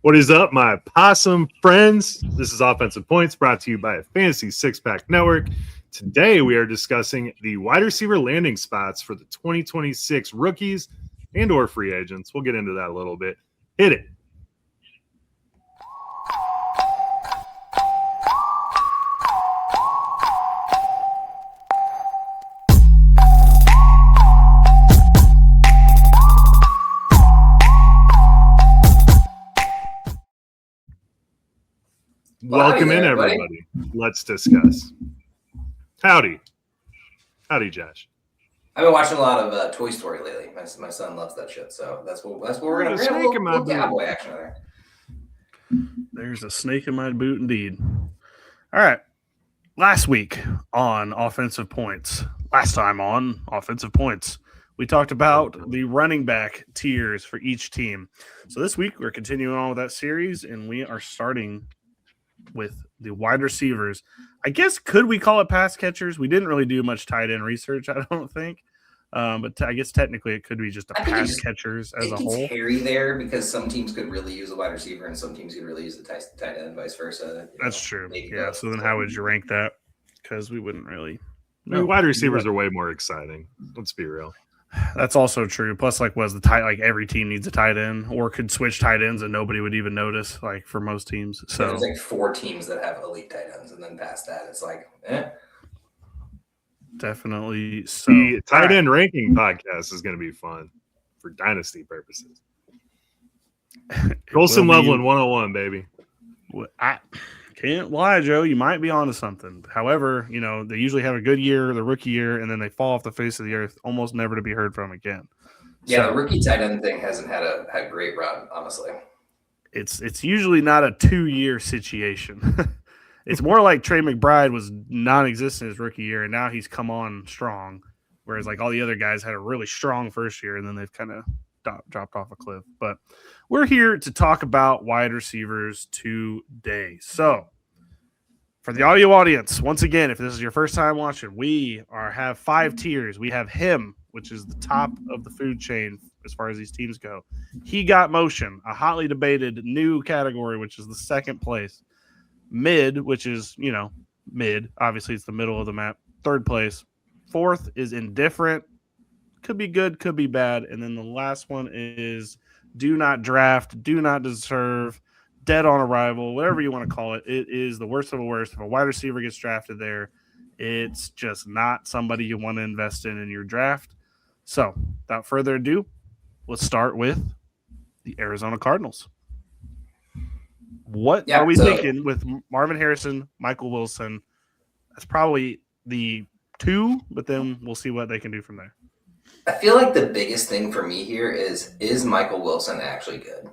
What is up, my possum friends? This is Offensive Points brought to you by a Fantasy Six-Pack Network. Today we are discussing the wide receiver landing spots for the 2026 rookies and or free agents. We'll get into that a little bit. Hit it. Welcome in, everybody. Let's discuss. Howdy, Josh. I've been watching a lot of Toy Story lately. My son loves that shit, so that's what we're gonna do. A little cowboy action there. There's a snake in my boot, indeed. All right, last time on Offensive Points, we talked about the running back tiers for each team. So this week we're continuing on with that series, and we are starting with the wide receivers. I guess, could we call it pass catchers? We didn't really do much tight end research, I don't think. But I guess technically it could be just pass catchers as a whole. It's hairy there because some teams could really use a wide receiver and some teams could really use the tight end and vice versa. That's true. Yeah, so then how would you rank that? Because we wouldn't really. I mean, wide receivers are way more exciting. Let's be real. That's also true. Plus, every team needs a tight end or could switch tight ends and nobody would even notice, for most teams. So there's like 4 teams that have elite tight ends, and then past that, it's like, Definitely. So the tight end ranking podcast is going to be fun for dynasty purposes. Colson Loveland 101, baby. I can't lie, Joe. You might be onto something. However, they usually have a good year, the rookie year, and then they fall off the face of the earth, almost never to be heard from again. Yeah, the rookie tight end thing hasn't had a great run, honestly. It's usually not a 2-year situation. It's more like Trey McBride was non-existent his rookie year, and now he's come on strong, whereas all the other guys had a really strong first year, and then they've kind of dropped off a cliff. But we're here to talk about wide receivers today. So for the audio audience, once again, if this is your first time watching, we have 5 tiers. We have him, which is the top of the food chain as far as these teams go. He got motion, a hotly debated new category, which is the second place. Mid, which is, mid. Obviously, it's the middle of the map. Third place. Fourth is indifferent. Could be good, could be bad. And then the last one is do not draft, do not deserve, dead on arrival, whatever you want to call it. It is the worst of the worst. If a wide receiver gets drafted there, it's just not somebody you want to invest in your draft. So, without further ado, let's start with the Arizona Cardinals. What are we thinking with Marvin Harrison, Michael Wilson? That's probably the 2, but then we'll see what they can do from there. I feel like the biggest thing for me here is Michael Wilson actually good?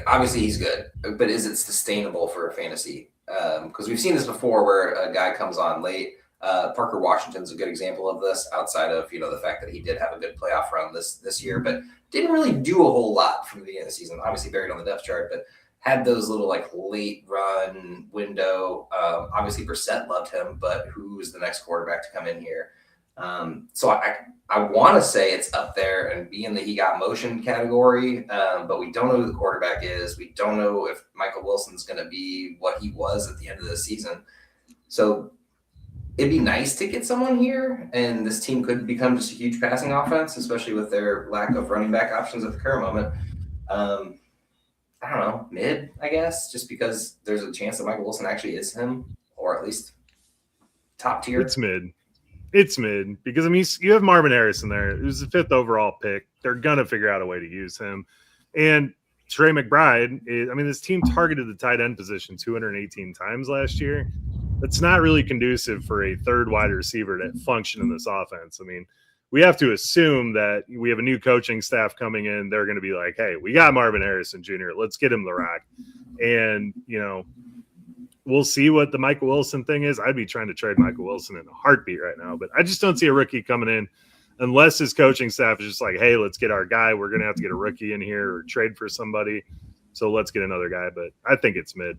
Obviously he's good, but is it sustainable for a fantasy? Because we've seen this before where a guy comes on late. Parker Washington's a good example of this outside of, the fact that he did have a good playoff run this year, but didn't really do a whole lot from the beginning of the season. Obviously buried on the depth chart, but had those little late run window. Obviously Brissett loved him, but who's the next quarterback to come in here? So I want to say it's up there and be in the he got motion category, but we don't know who the quarterback is. We don't know if Michael Wilson's going to be what he was at the end of the season. So it'd be nice to get someone here, and this team could become just a huge passing offense, especially with their lack of running back options at the current moment. I don't know, mid, I guess, just because there's a chance that Michael Wilson actually is him, or at least top tier. It's mid because, you have Marvin Harrison there. He was the 5th overall pick. They're going to figure out a way to use him. And Trey McBride, this team targeted the tight end position 218 times last year. That's not really conducive for a third wide receiver to function in this offense. We have to assume that we have a new coaching staff coming in. They're going to be like, hey, we got Marvin Harrison Jr. Let's get him the rock. And, we'll see what the Michael Wilson thing is. I'd be trying to trade Michael Wilson in a heartbeat right now. But I just don't see a rookie coming in unless his coaching staff is just like, hey, let's get our guy. We're going to have to get a rookie in here or trade for somebody. So let's get another guy. But I think it's mid.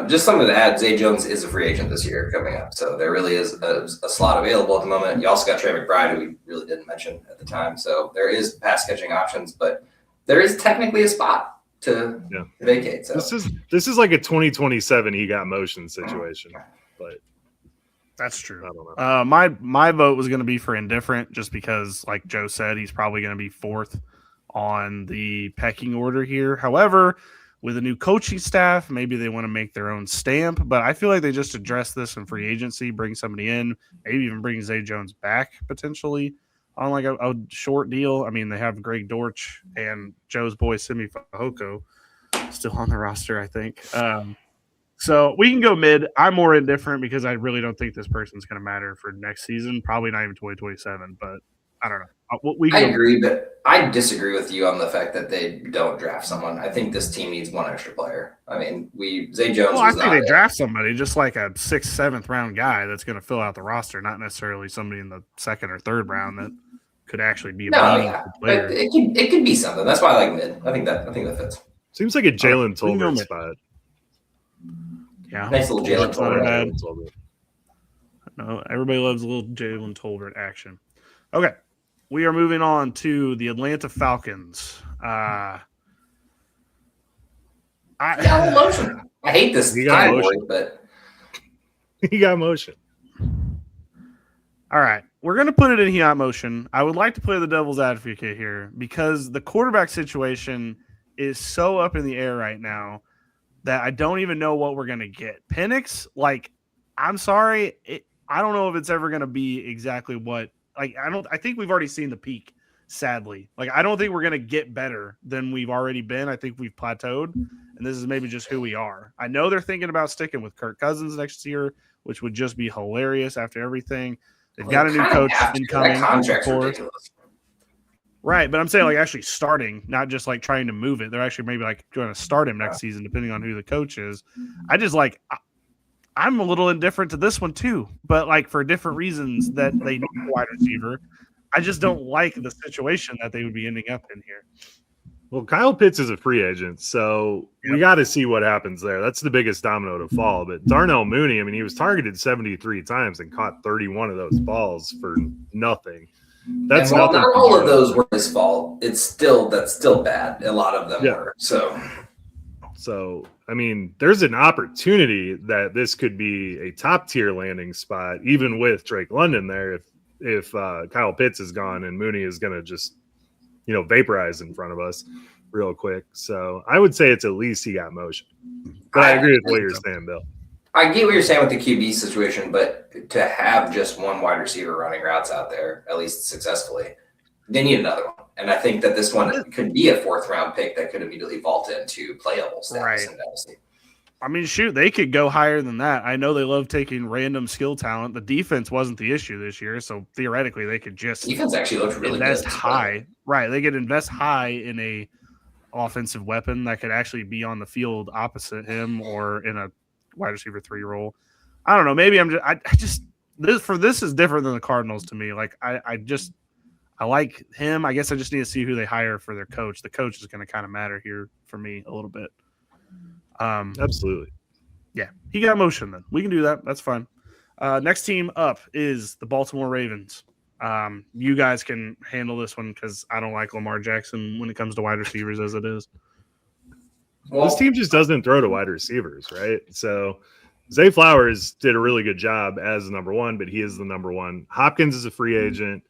Just something to add, Zay Jones is a free agent this year coming up. So there really is a slot available at the moment. You also got Trey McBride, who we really didn't mention at the time. So there is pass catching options, but there is technically a spot to vacate. So this is like a 2027 he got motion situation, but that's true. I don't know. My vote was going to be for indifferent, just because, like Joe said, he's probably going to be fourth on the pecking order here. However, with a new coaching staff, maybe they want to make their own stamp, but I feel like they just address this in free agency, bring somebody in, maybe even bring Zay Jones back potentially on like a short deal. I mean, they have Greg Dortch and Joe's boy Simi Fehoko still on the roster, I think. So we can go mid. I'm more indifferent because I really don't think this person's going to matter for next season. Probably not even 2027, but I don't know. I agree, but I disagree with you on the fact that they don't draft someone. I think this team needs one extra player. I mean, Zay Jones. Well, I think they draft somebody, just like a 6th, 7th round guy that's going to fill out the roster, not necessarily somebody in the 2nd or 3rd round that could actually be a player. But it could be something. That's why I like mid. I think that fits. Seems like a Jalen Tolbert spot. Yeah, nice little Jalen Tolbert. No, everybody loves a little Jalen Tolbert action. Okay. We are moving on to the Atlanta Falcons. I hate this category, but he got motion. All right. We're going to put it in He Got Motion. I would like to play the devil's advocate here because the quarterback situation is so up in the air right now that I don't even know what we're going to get. Penix, I'm sorry. I don't know if it's ever going to be exactly what. I think we've already seen the peak, sadly. I don't think we're going to get better than we've already been. I think we've plateaued, and this is maybe just who we are. I know they're thinking about sticking with Kirk Cousins next year, which would just be hilarious after everything. They've got a new coach incoming. That contract's ridiculous. Right, but I'm saying actually starting, not just trying to move it. They're actually maybe going to start him next season, depending on who the coach is. I just I'm a little indifferent to this one too, but for different reasons that they need a wide receiver. I just don't like the situation that they would be ending up in here. Well, Kyle Pitts is a free agent, so we got to see what happens there. That's the biggest domino to fall. But Darnell Mooney, I mean, he was targeted 73 times and caught 31 of those balls for nothing. That's not all of those were his fault. That's still bad. A lot of them were. So, I mean, there's an opportunity that this could be a top tier landing spot, even with Drake London there. If Kyle Pitts is gone and Mooney is going to just, vaporize in front of us real quick. So I would say it's at least he got motion. But I agree with what you're saying, Bill. I get what you're saying with the QB situation, but to have just one wide receiver running routes out there, at least successfully, they need another one. And I think that this one could be a 4th round pick that could immediately vault into playable status in Dynasty. I mean, shoot, they could go higher than that. I know they love taking random skill talent. The defense wasn't the issue this year, so theoretically they could just defense actually looked really invest good. High. Right, they could invest high in a offensive weapon that could actually be on the field opposite him or in a wide receiver 3 role. I don't know. Maybe this is different than the Cardinals to me. I like him. I guess I just need to see who they hire for their coach. The coach is going to kind of matter here for me a little bit. Absolutely. Yeah, he got motion then. We can do that. That's fine. Next team up is the Baltimore Ravens. You guys can handle this one because I don't like Lamar Jackson when it comes to wide receivers as it is. Well, this team just doesn't throw to wide receivers, right? So Zay Flowers did a really good job as the number 1, but he is the number 1. Hopkins is a free agent.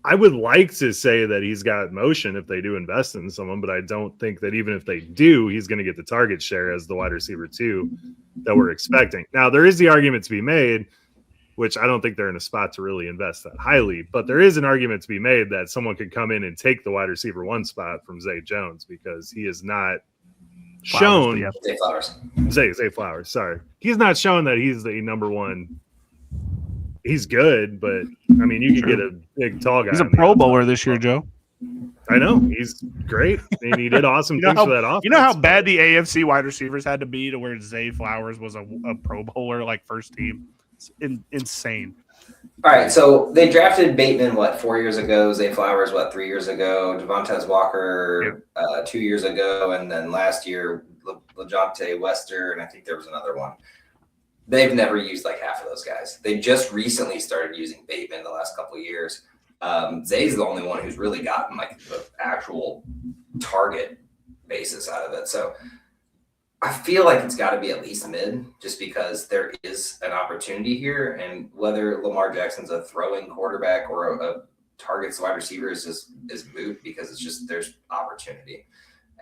I would like to say that he's got motion if they do invest in someone, but I don't think that even if they do, he's going to get the target share as the wide receiver 2 that we're expecting. Now, there is the argument to be made, which I don't think they're in a spot to really invest that highly, but there is an argument to be made that someone could come in and take the wide receiver 1 spot from Zay Jones because he is not shown. Zay Flowers, sorry. He's not shown that he's the number 1. He's good, but I mean, you could get a big tall guy. He's a Pro Bowler this year, Joe. I know. He's great. And he did awesome things for that offense. You know how bad the AFC wide receivers had to be to where Zay Flowers was a Pro Bowler, first team? It's insane. All right, so they drafted Bateman, 4 years ago? Zay Flowers, 3 years ago? Devontae Walker, 2 years ago? And then last year, LeJonte Wester, and I think there was another one. They've never used half of those guys. They just recently started using Bateman the last couple of years. Zay's the only one who's really gotten like the actual target basis out of it. So I feel like it's got to be at least mid, just because there is an opportunity here, and whether Lamar Jackson's a throwing quarterback or a targets wide receivers is moot, because it's just there's opportunity.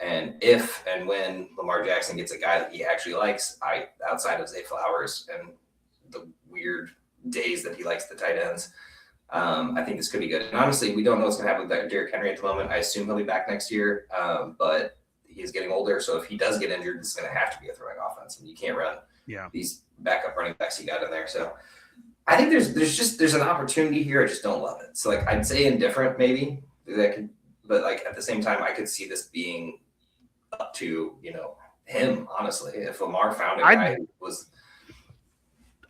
And if and when Lamar Jackson gets a guy that he actually likes, outside of Zay Flowers and the weird days that he likes the tight ends, I think this could be good. And honestly, we don't know what's going to happen with Derrick Henry at the moment. I assume he'll be back next year, but he's getting older. So if he does get injured, this is going to have to be a throwing offense, and you can't run these backup running backs you got in there. So I think there's an opportunity here. I just don't love it. So like I'd say indifferent maybe that could, but like at the same time, I could see this being up to him. Honestly, if Lamar found a guy who was.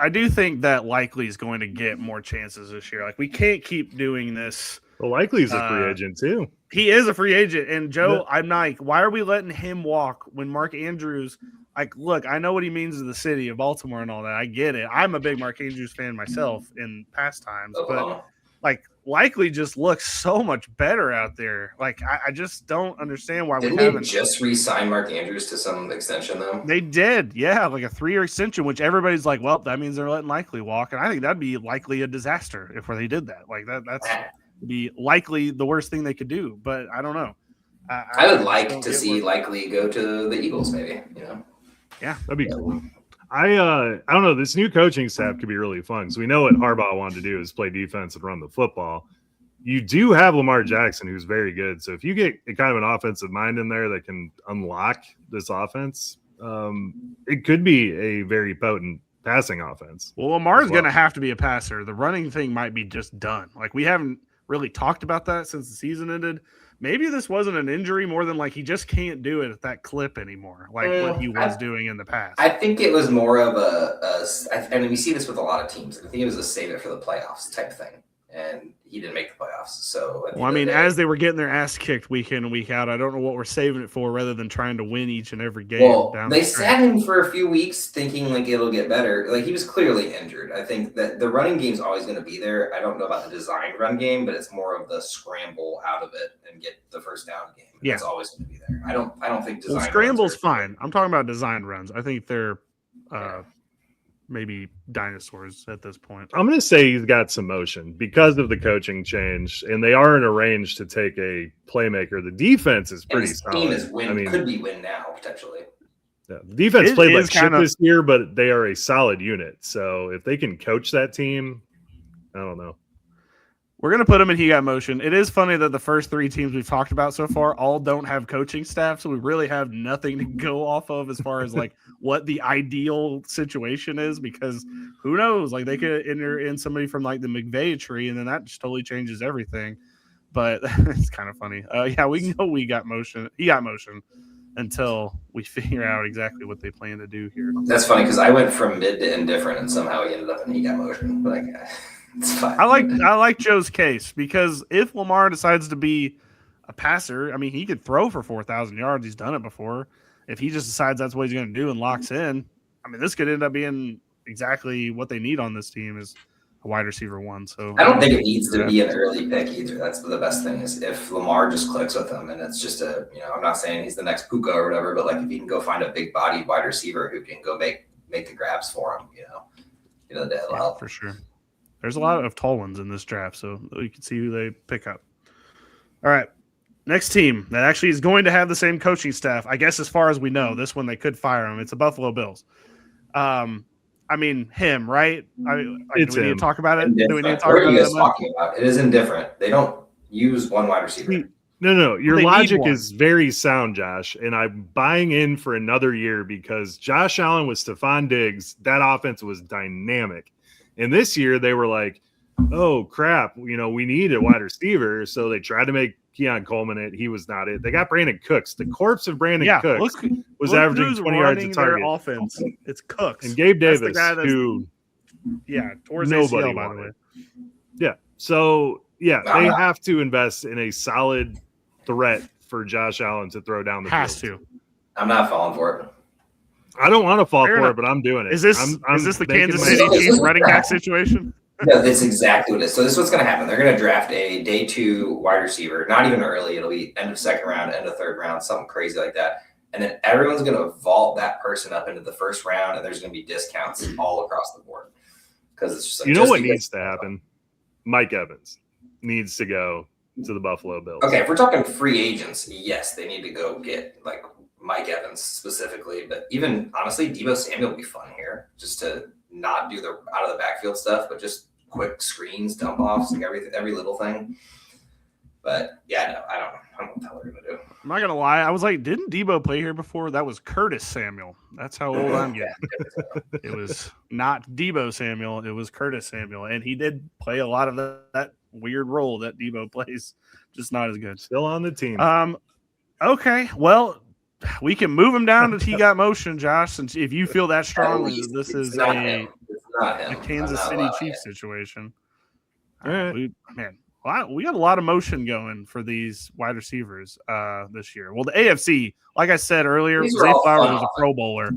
I do think that Likely is going to get more chances this year. Like, we can't keep doing this. Well, Likely's a free agent too. He is a free agent. And Joe, I'm like, why are we letting him walk when Mark Andrews, like, look, I know what he means to the city of Baltimore and all that. I get it. I'm a big Mark Andrews fan myself in past times, but like Likely just looks so much better out there. Like, I just don't understand why we haven't just re-signed Mark Andrews to some extension though. They did, yeah, like a 3-year extension, which everybody's like, well, that means they're letting Likely walk, and I think that'd be likely a disaster if they did that. Like that's be likely the worst thing they could do, but I don't know. I would like to see Likely go to the Eagles, maybe. Yeah, that'd be cool. I don't know. This new coaching staff could be really fun. So we know what Harbaugh wanted to do is play defense and run the football. You do have Lamar Jackson, who's very good. So if you get kind of an offensive mind in there that can unlock this offense, it could be a very potent passing offense. Well, Lamar's going to have to be a passer. The running thing might be just done. Like, we haven't really talked about that since the season ended. Maybe this wasn't an injury, more than like he just can't do it at that clip anymore, like what he was doing in the past. I think it was more of and we see this with a lot of teams. I think it was a save it for the playoffs type thing, and he didn't make the playoffs. So, as they were getting their ass kicked week in and week out, I don't know what we're saving it for, rather than trying to win each and every game. Well, they sat him for a few weeks thinking like it'll get better. Like, he was clearly injured. I think that the running game's always going to be there. I don't know about the designed run game, but it's more of the scramble out of it and get the first down game. Yeah, it's always going to be there. I don't think design. Well, scramble's fine. I'm talking about designed runs. I think they're maybe dinosaurs at this point. I'm going to say he's got some motion because of the coaching change, and they are in a range to take a playmaker. The defense is pretty solid. Team is could be win now potentially. Yeah, the defense played like shit this year, but they are a solid unit. So if they can coach that team, I don't know. We're going to put him in He Got Motion. It is funny that the first 3 teams we've talked about so far all don't have coaching staff, so we really have nothing to go off of as far as like what the ideal situation is, because who knows? Like, they could enter in somebody from like the McVay tree, and then that just totally changes everything. But it's kind of funny. Yeah, we can go He Got Motion until we figure out exactly what they plan to do here. That's funny because I went from mid to indifferent, and somehow he ended up in He Got Motion. Like, it's fine. I like Joe's case, because if Lamar decides to be a passer, I mean, he could throw for 4,000 yards. He's done it before. If he just decides that's what he's going to do and locks in, I mean, this could end up being exactly what they need on this team, is a wide receiver 1. So I don't think it needs to be an early pick either. That's the best thing, is if Lamar just clicks with him, and it's just I'm not saying he's the next Puka or whatever, but like if he can go find a big bodied wide receiver who can go make the grabs for him, that'll help for sure. There's a lot of tall ones in this draft, so you can see who they pick up. All right. Next team that actually is going to have the same coaching staff, I guess, as far as we know. This one, they could fire him. It's the Buffalo Bills. I mean, him, right? Do we need to talk about it? Do we need to talk about it? What are you guys talking about? It is indifferent. They don't use one wide receiver. No. Your logic is very sound, Josh, and I'm buying in for another year, because Josh Allen with Stephon Diggs, that offense was dynamic. And this year they were like, oh, crap, we need a wide receiver. So they tried to make Keon Coleman it. He was not it. They got Brandon Cooks. The corpse of Brandon Cooks was averaging 20 yards a target. Offense. It's Cooks. And Gabe Davis, who tore his nobody ACL, by the way. Yeah. So, they have to invest in a solid threat for Josh Allen to throw down the field. I'm not falling for it. I don't want to fall for it, but I'm doing it. Is this the Kansas City Chiefs running back situation? No, that's exactly what it is. So this is what's going to happen. They're going to draft a day 2 wide receiver, not even early. It'll be end of second round, end of third round, something crazy like that. And then everyone's going to vault that person up into the first round, and there's going to be discounts all across the board. Because it's just like, you know what needs to happen? Mike Evans needs to go to the Buffalo Bills. Okay, if we're talking free agents, yes, they need to go get like Mike Evans specifically. But even honestly, Deebo Samuel would be fun here, just to not do the out of the backfield stuff, but just quick screens, dump offs, like every little thing. But yeah, no, I don't know what the hell they're gonna do. I'm not gonna lie. I was like, didn't Debo play here before? That was Curtis Samuel. That's how old I'm getting. It was not Debo Samuel. It was Curtis Samuel, and he did play a lot of that weird role that Debo plays, just not as good. Still on the team. Okay. Well, we can move him down to He Got Motion, Josh. Since if you feel that strongly, this is a Kansas City Chiefs situation. All right. We got a lot of motion going for these wide receivers this year. Well, the AFC, like I said earlier, Zay Flowers was a Pro Bowler.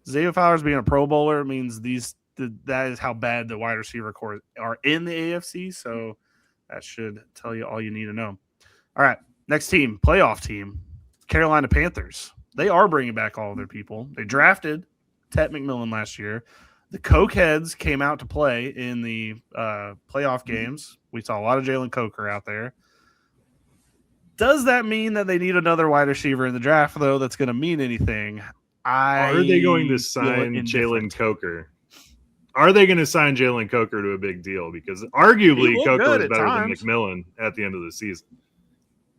Zay Flowers being a Pro Bowler means that is how bad the wide receiver corps are in the AFC. So that should tell you all you need to know. All right, next team, playoff team, Carolina Panthers. They are bringing back all of their people. They drafted Ted McMillan last year. The Cokeheads came out to play in the playoff games. We saw a lot of Jalen Coker out there. Does that mean that they need another wide receiver in the draft, though, that's going to mean anything? Are they going to sign Jalen Coker? Are they going to sign Jalen Coker to a big deal? Because arguably Coker is better than McMillan at the end of the season.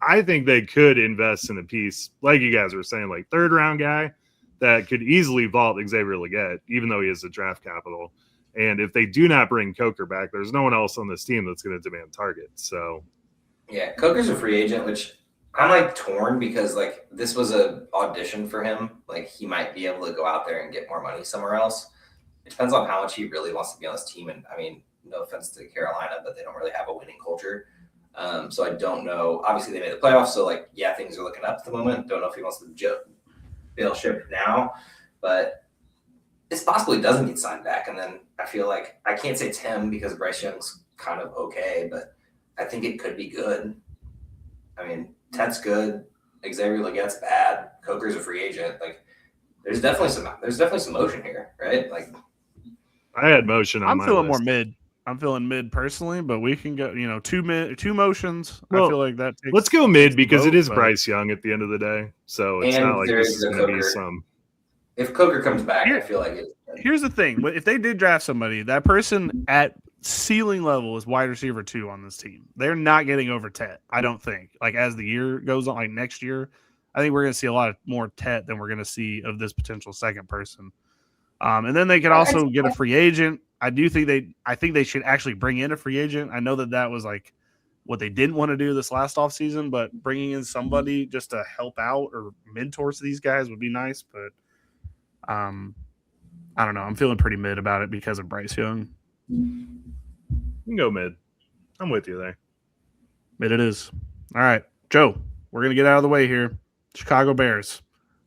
I think they could invest in a piece, like you guys were saying, like third-round guy that could easily vault Xavier Legette, even though he is a draft capital. And if they do not bring Coker back, there's no one else on this team that's going to demand targets. So, yeah, Coker's a free agent, which I'm like torn because like this was a audition for him. Like he might be able to go out there and get more money somewhere else. It depends on how much he really wants to be on this team. And I mean, no offense to Carolina, but they don't really have a winning culture. So I don't know. Obviously, they made the playoffs, so like, yeah, things are looking up at the moment. Don't know if he wants to bail ship now, but it's possible he doesn't get signed back. And then I feel like I can't say Tim because Bryce Young's kind of okay, but I think it could be good. I mean, Ted's good. Xavier Legette's bad. Coker's a free agent. Like, there's definitely some motion here, right? Like, I had motion on my feeling list. more mid. I'm feeling mid personally, but we can go, two motions. Well, I feel like that takes. Let's go mid because it is Bryce Young at the end of the day. So it's not like this is going to be some. If Coker comes back, I feel like it's. Here's the thing. If they did draft somebody, that person at ceiling level is wide receiver 2 on this team. They're not getting over Tet, I don't think. Like as the year goes on, like next year, I think we're going to see a lot more Tet than we're going to see of this potential second person. And then they could also get a free agent. I think they should actually bring in a free agent. I know that was like what they didn't want to do this last offseason, but bringing in somebody just to help out or mentor these guys would be nice. But I don't know. I'm feeling pretty mid about it because of Bryce Young. You can go mid. I'm with you there. Mid it is. All right, Joe, we're going to get out of the way here. Chicago Bears.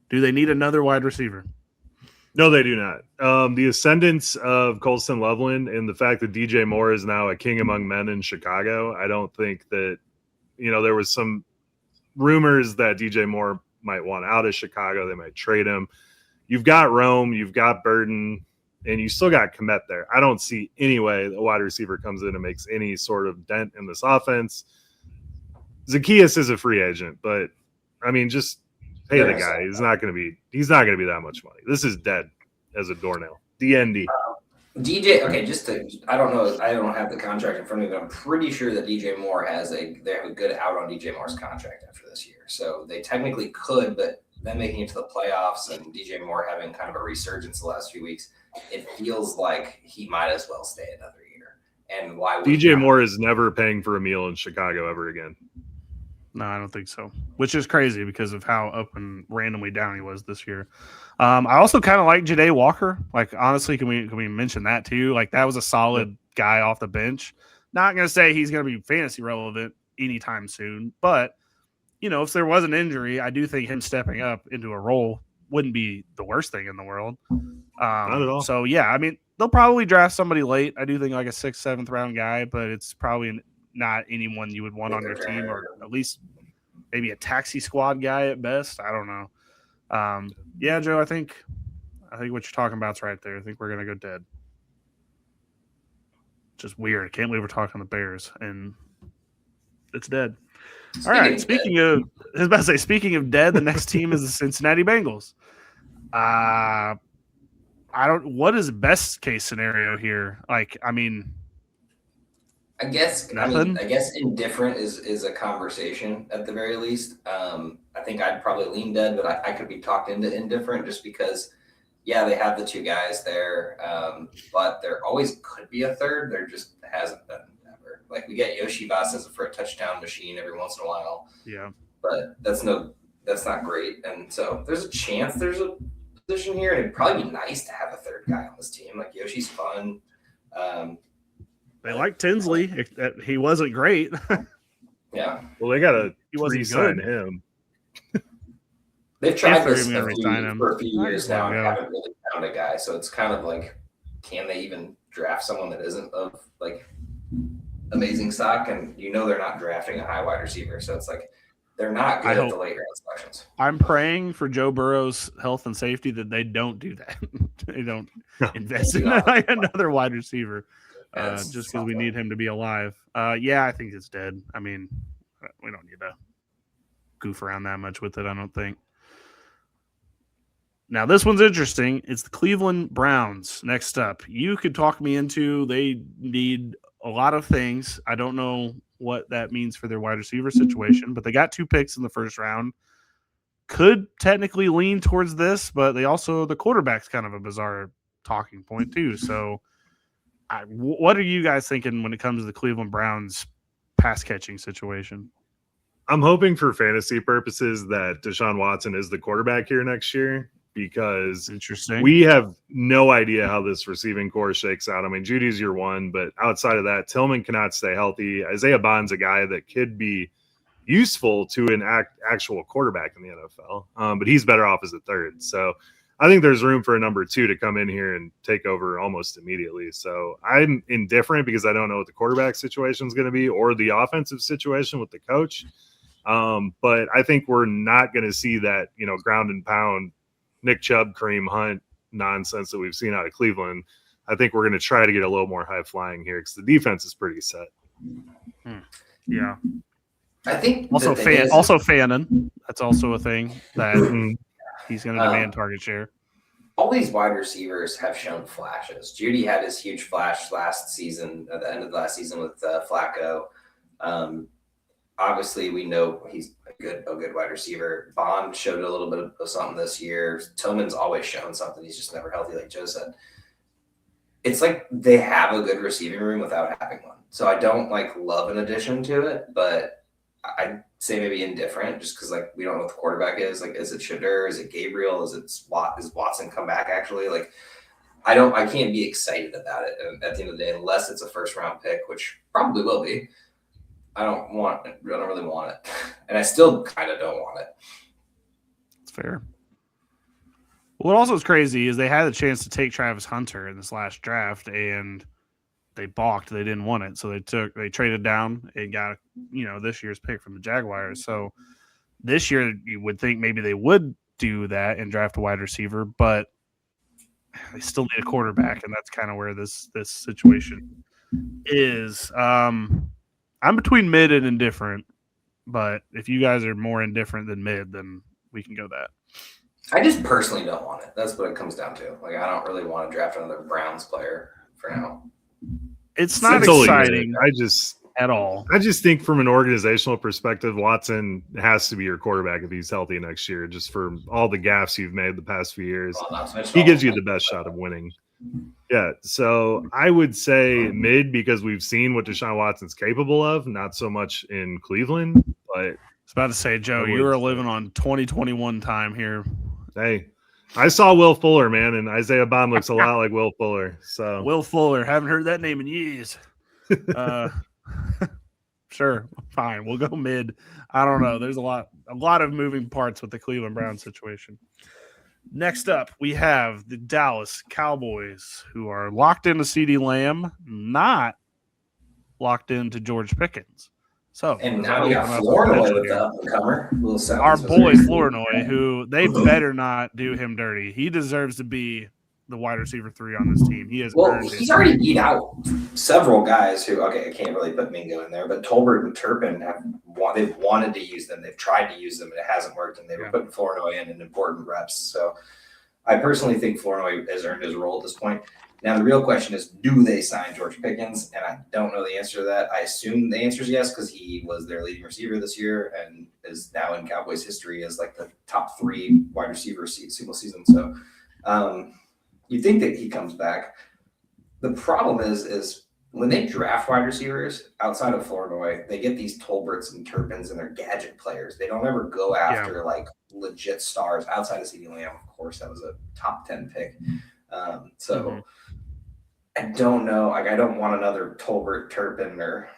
Do they need another wide receiver? No, they do not. The ascendance of Colston Loveland and the fact that DJ Moore is now a king among men in Chicago, I don't think that, there was some rumors that DJ Moore might want out of Chicago. They might trade him. You've got Rome, you've got Burton, and you still got Kmet there. I don't see any way a wide receiver comes in and makes any sort of dent in this offense. Zacchaeus is a free agent, but I mean, just pay the guy. He's not going to be that much money. This is dead as a doornail. DND. DJ. Okay, I don't know. I don't have the contract in front of me, but I'm pretty sure that DJ Moore they have a good out on DJ Moore's contract after this year. So they technically could, but then making it to the playoffs and DJ Moore having kind of a resurgence the last few weeks, it feels like he might as well stay another year. And why would DJ Moore is never paying for a meal in Chicago ever again? No, I don't think so. Which is crazy because of how up and randomly down he was this year. I also kind of like Ja'Day Walker. Like, honestly, can we mention that too? Like, that was a solid guy off the bench. Not going to say he's going to be fantasy relevant anytime soon, but if there was an injury, I do think him stepping up into a role wouldn't be the worst thing in the world. Not at all. So yeah, I mean, they'll probably draft somebody late. I do think like a 6th, 7th round guy, but it's probably not anyone you would want on your team, or at least maybe a taxi squad guy at best. I don't know. Yeah, Joe, I think what you're talking about is right there. I think we're gonna go dead. Just weird. Can't believe we're talking the Bears and it's dead. All right. Speaking of dead, the next team is the Cincinnati Bengals. What is best case scenario here? Like, I guess indifferent is a conversation at the very least. I think I'd probably lean dead, but I could be talked into indifferent just because, yeah, they have the 2 guys there, but there always could be a third. There just hasn't been ever. Like, we get Yoshi Vasas for a touchdown machine every once in a while. Yeah, but that's not great. And so there's a chance there's a position here, and it'd probably be nice to have a third guy on this team. Like, Yoshi's fun. They like Tinsley. He wasn't great. Yeah. Well, they got to wasn't re-sign him. They've tried this for a few years now and haven't really found a guy. So it's kind of like, can they even draft someone that isn't of like amazing stock? And they're not drafting a high wide receiver. So it's like they're not good at the late round selections. I'm praying for Joe Burrow's health and safety that they don't do that. They don't invest in another wide receiver. Just because we need him to be alive. Yeah, I think it's dead. I mean, we don't need to goof around that much with it, I don't think. Now, this one's interesting. It's the Cleveland Browns next up. You could talk me into they need a lot of things. I don't know what that means for their wide receiver situation, but they got 2 picks in the first round. Could technically lean towards this, but the quarterback's kind of a bizarre talking point too. So what are you guys thinking when it comes to the Cleveland Browns pass catching situation? I'm hoping for fantasy purposes that Deshaun Watson is the quarterback here next year, because we have no idea how this receiving core shakes out. I mean, Judy's year 1, but outside of that, Tillman cannot stay healthy. Isaiah Bond's a guy that could be useful to an actual quarterback in the NFL, but he's better off as a third. So I think there's room for a number 2 to come in here and take over almost immediately. So I'm indifferent because I don't know what the quarterback situation is going to be or the offensive situation with the coach. But I think we're not going to see that, ground and pound Nick Chubb, Kareem Hunt nonsense that we've seen out of Cleveland. I think we're going to try to get a little more high flying here because the defense is pretty set. Yeah. I think also Fannin. That's also a thing that he's going to demand target share. All these wide receivers have shown flashes. Judy had his huge flash last season, at the end of last season with Flacco. Obviously, we know he's a good wide receiver. Bond showed a little bit of something this year. Tillman's always shown something. He's just never healthy, like Joe said. It's like they have a good receiving room without having one. So I don't love an addition to it, but I'd say maybe indifferent, just because we don't know what the quarterback is. Is it Shadur? Is it Gabriel? Is Watson come back actually? I can't be excited about it at the end of the day unless it's a first round pick, which probably will be. I don't really want it. And I still kind of don't want it. It's fair. What also is crazy is they had a chance to take Travis Hunter in this last draft and they balked. They didn't want it. So they traded down and got, this year's pick from the Jaguars. So this year you would think maybe they would do that and draft a wide receiver, but they still need a quarterback. And that's kind of where this situation is. I'm between mid and indifferent, but if you guys are more indifferent than mid, then we can go that. I just personally don't want it. That's what it comes down to. I don't really want to draft another Browns player for now. It's not exciting. At all. I just think from an organizational perspective, Watson has to be your quarterback if he's healthy next year, just for all the gaffes you've made the past few years. He gives you the best shot of winning. Yeah, so I would say mid because we've seen what Deshaun Watson's capable of, not so much in Cleveland. But I was about to say, Joe, you were living on 2021 time here. Hey, I saw Will Fuller, man, and Isaiah Bond looks a lot like Will Fuller. So Will Fuller, haven't heard that name in years. Sure, fine, we'll go mid. I don't know. There's a lot of moving parts with the Cleveland Browns situation. Next up, we have the Dallas Cowboys, who are locked into CeeDee Lamb, not locked into George Pickens. So, And does now that we got open up Flournoy potential with the here? up and comer. Our boy Flournoy, who they better not do him dirty. He deserves to be the wide receiver 3 on this team. He has earned he's it. already beat out several guys who, I can't really put Mingo in there, but Tolbert and Turpin they've wanted to use them. They've tried to use them, and it hasn't worked, and they were putting Flournoy in important reps. So I personally think Flournoy has earned his role at this point. Now, the real question is, do they sign George Pickens? And I don't know the answer to that. I assume the answer is yes, because he was their leading receiver this year and is now in Cowboys history as like the top 3 wide receiver single season. So you think that he comes back. The problem is when they draft wide receivers outside of Flournoy, they get these Tolberts and Turpins and they're gadget players. They don't ever go after like legit stars outside of CeeDee Lamb. Of course, that was a top 10 pick. I don't know. Like, I don't want another Tolbert, Turpin, or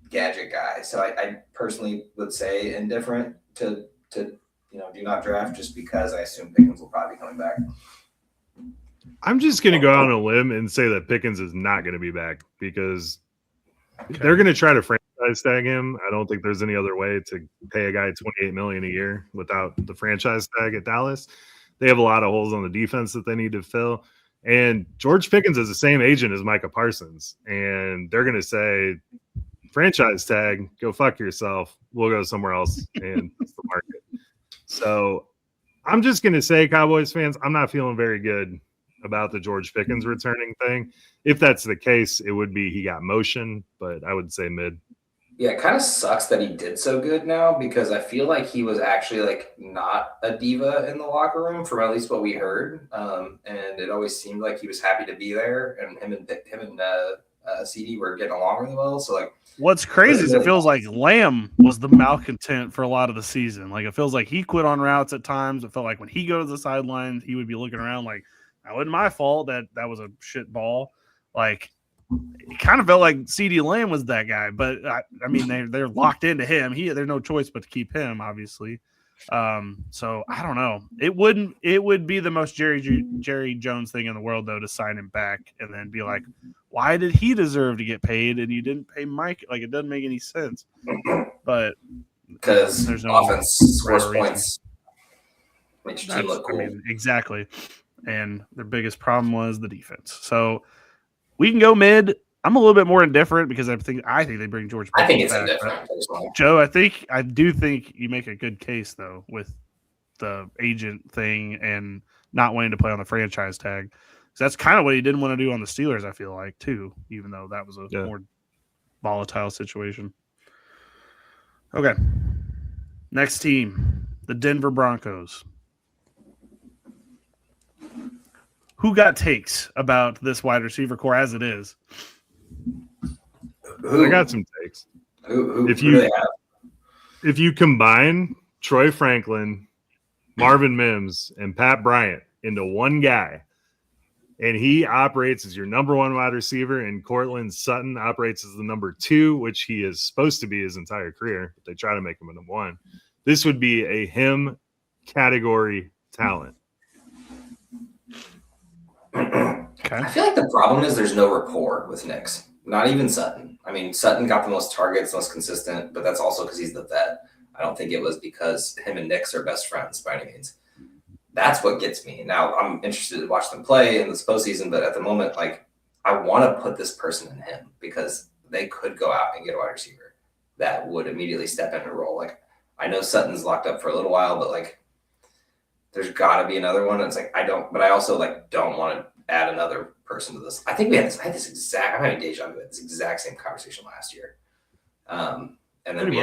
gadget guy. So I personally would say indifferent to do not draft, just because I assume Pickens will probably be coming back. I'm just going to go out on a limb and say that Pickens is not going to be back because they're going to try to franchise tag him. I don't think there's any other way to pay a guy $28 million a year without the franchise tag at Dallas. They have a lot of holes on the defense that they need to fill. And George Pickens is the same agent as Micah Parsons. And they're going to say, franchise tag, go fuck yourself. We'll go somewhere else. And that's the market. So I'm just going to say, Cowboys fans, I'm not feeling very good about the George Pickens returning thing. If that's the case, it would be he got motion, but I would say mid. Yeah, it kind of sucks that he did so good now, because I feel like he was actually like not a diva in the locker room, from at least what we heard. And it always seemed like he was happy to be there, and him and CD were getting along really well. So like, what's crazy is it feels like Lamb was the malcontent for a lot of the season. Like, it feels like he quit on routes at times. It felt like when he goes to the sidelines, he would be looking around like, that wasn't my fault. That was a shit ball. Like, it kind of felt like CeeDee Lamb was that guy, but I mean, they're locked into him. There's no choice but to keep him, obviously. So I don't know. It would be the most Jerry Jones thing in the world, though, to sign him back and then be like, why did he deserve to get paid and you didn't pay Mike? Like, it doesn't make any sense. But because there's no offense scores points, makes your team look cool. I mean, exactly. And their biggest problem was the defense. So we can go mid. I'm a little bit more indifferent because I think they bring George Pickens I think it's back. indifferent. Joe, I do think you make a good case, though, with the agent thing and not wanting to play on the franchise tag. So that's kind of what he didn't want to do on the Steelers, I feel like, too, even though that was a more volatile situation. Okay. Next team, the Denver Broncos. Who got takes about this wide receiver core as it is? I got some takes. If you combine Troy Franklin, Marvin Mims, and Pat Bryant into one guy, and he operates as your number 1 wide receiver, and Cortland Sutton operates as the number 2, which he is supposed to be his entire career, but they try to make him a number 1. This would be a him category talent. Okay. I feel like the problem is there's no rapport with Nix. Not even Sutton. I mean, Sutton got the most targets, most consistent, but that's also because he's the vet. I don't think it was because him and Nix are best friends by any means. That's what gets me. Now, I'm interested to watch them play in this postseason, but at the moment, like, I want to put this person in him because they could go out and get a wide receiver that would immediately step in and roll. Like, I know Sutton's locked up for a little while, but like, there's got to be another one. It's like, but I also like don't want to add another person to this. I think I'm having deja vu, this exact same conversation last year. And then we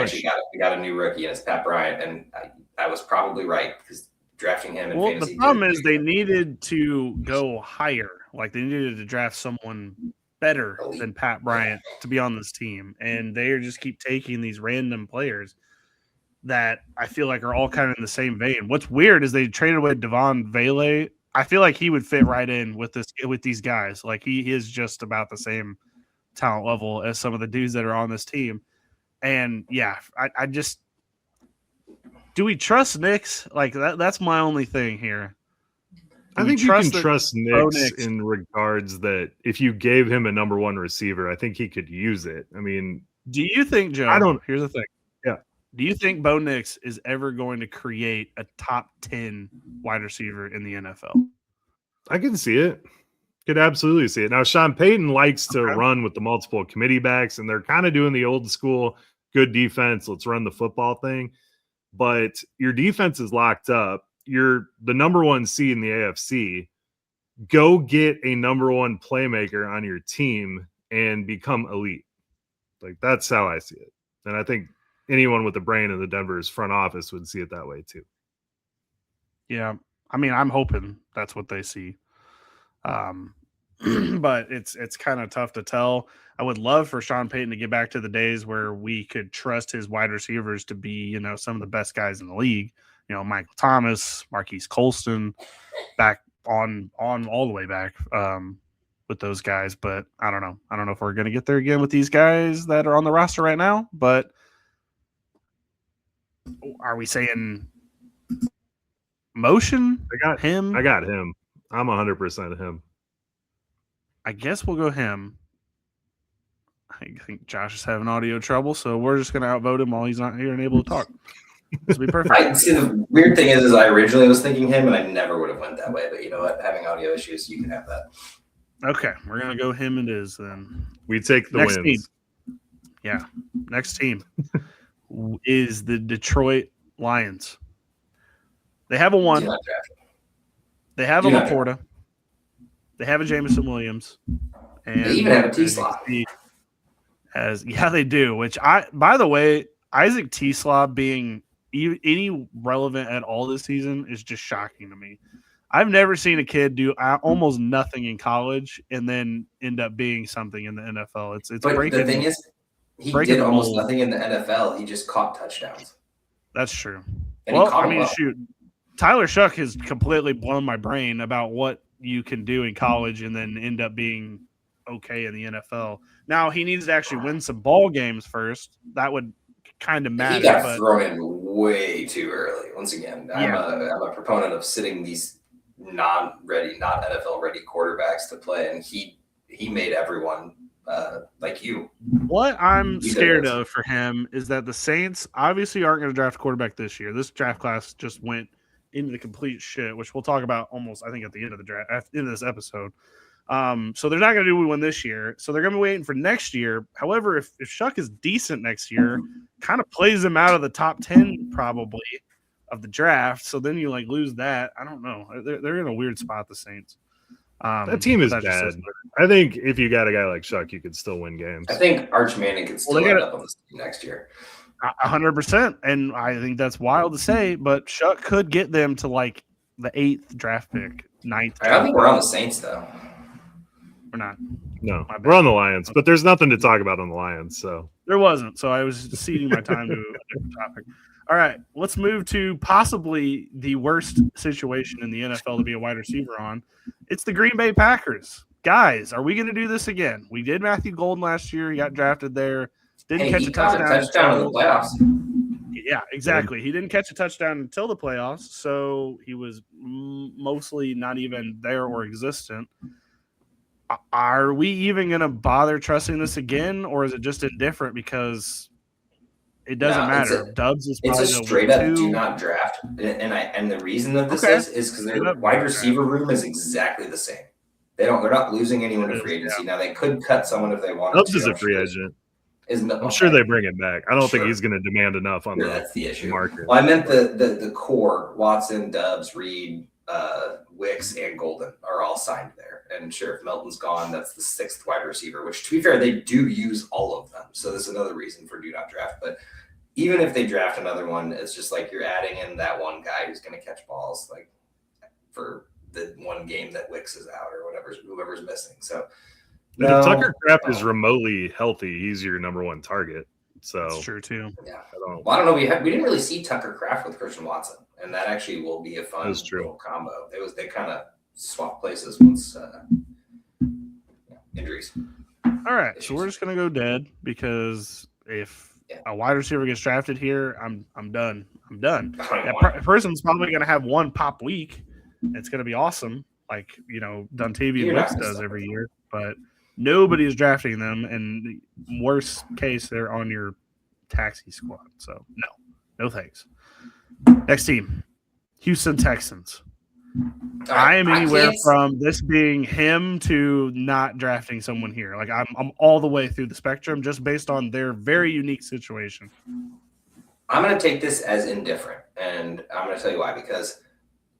got a new rookie, and it's Pat Bryant, and I was probably right because drafting him in fantasy. The problem is they needed to go higher. Like, they needed to draft someone better than Pat Bryant to be on this team, and they just keep taking these random players that I feel like are all kind of in the same vein. What's weird is they traded away Devon Vele. I feel like he would fit right in with these guys. Like, he is just about the same talent level as some of the dudes that are on this team. And yeah, I just Do we trust Nix? Like that's my only thing here. I think you can trust Nix Nix in regards that if you gave him a number one receiver, I think he could use it. I mean, do you think, Joe? I don't. Here's the thing. Yeah. Do you think Bo Nix is ever going to create a top 10 wide receiver in the NFL? I can see it. Could absolutely see it. Now, Sean Payton likes to run with the multiple committee backs, and they're kind of doing the old school good defense. Let's run the football thing. But your defense is locked up. You're the number one seed in the AFC. Go get a number one playmaker on your team and become elite. Like, that's how I see it. And I think anyone with a brain in the Denver's front office would see it that way too. Yeah. I mean, I'm hoping that's what they see. But it's kind of tough to tell. I would love for Sean Payton to get back to the days where we could trust his wide receivers to be, some of the best guys in the league. Michael Thomas, Marquise Colston, back on all the way back with those guys. But I don't know. I don't know if we're going to get there again with these guys that are on the roster right now. But are we saying motion? I got him. I'm 100% him. I guess we'll go him. I think Josh is having audio trouble, so we're just going to outvote him while he's not here and able to talk. This will be perfect. I see. The weird thing is I originally was thinking him, and I never would have went that way. But you know what? Having audio issues, you can have that. Okay, we're going to go him. It is then. We take the next wins. Team. Yeah, next team is the Detroit Lions. They have a one. They have a Laporta. They have a Jameson Williams. And they even have a T-Slot. Yeah, they do. Which by the way, Isaac T-Slot being any relevant at all this season is just shocking to me. I've never seen a kid do almost nothing in college and then end up being something in the NFL. It's but breaking. The thing is, he did almost nothing in the NFL. He just caught touchdowns. That's true. And shoot, Tyler Shuck has completely blown my brain about what you can do in college and then end up being okay in the NFL. Now he needs to actually win some ball games first. That would kind of matter. He got thrown in way too early. Once again, I'm a proponent of sitting these not NFL-ready quarterbacks to play, and he made everyone like you. What I'm scared of for him is that the Saints obviously aren't going to draft a quarterback this year. This draft class just went into the complete shit, which we'll talk about almost, I think, at the end of the draft, at the end of this episode. So they're not going to do one this year. So they're going to be waiting for next year. However, if Shuck is decent next year, kind of plays him out of the top 10 probably of the draft. So then you lose that. I don't know. They're in a weird spot, the Saints. That team is bad. I think if you got a guy like Shuck, you could still win games. I think Arch Manning could still end up on this team next year. 100%. And I think that's wild to say, but Shuck could get them to the 8th draft pick, 9th. I don't think we're on the Saints, though. We're not. No, we're on the Lions, but there's nothing to talk about on the Lions. So there wasn't. So I was ceding my time to a different topic. All right, let's move to possibly the worst situation in the NFL to be a wide receiver on. It's the Green Bay Packers. Guys, are we going to do this again? We did Matthew Golden last year. He got drafted there. Didn't catch a touchdown in the playoffs. Yeah, exactly. He didn't catch a touchdown until the playoffs, so he was mostly not even there or existent. Are we even going to bother trusting this again, or is it just indifferent because it doesn't matter? Dubs is probably it's a straight up do not draft, and the reason of this is because their wide receiver room is exactly the same. They're not losing anyone to free agency. Now they could cut someone if they wanted. Dubs is a free agent. I'm sure they bring him back. I don't think he's going to demand enough on that's the issue. Market. Well, I meant the core: Watson, Dubs, Reed, Wicks, and Golden are all signed there. And sure, if Melton's gone, that's the 6th wide receiver. Which, to be fair, they do use all of them. So there's another reason for do not draft. But even if they draft another one, it's just you're adding in that one guy who's going to catch balls, for the one game that Wicks is out or whoever's missing. So. If Tucker Kraft is remotely healthy, he's your number one target. So that's true too. Yeah. I don't know. We didn't really see Tucker Kraft with Christian Watson, and that actually will be a fun little combo. They kind of swap places once injuries. All right, so we're just gonna go dead because if a wide receiver gets drafted here, I'm done. I'm done. I don't That know. person's probably going to have one pop week. It's going to be awesome, like Dontavian You're not Wicks gonna does stop every it. year. But nobody's drafting them, and worst case, they're on your taxi squad. So no thanks. Next team, Houston Texans. All right, I am anywhere can't- from this being him to not drafting someone here. Like I'm all the way through the spectrum, just based on their very unique situation. I'm going to take this as indifferent, and I'm going to tell you why. Because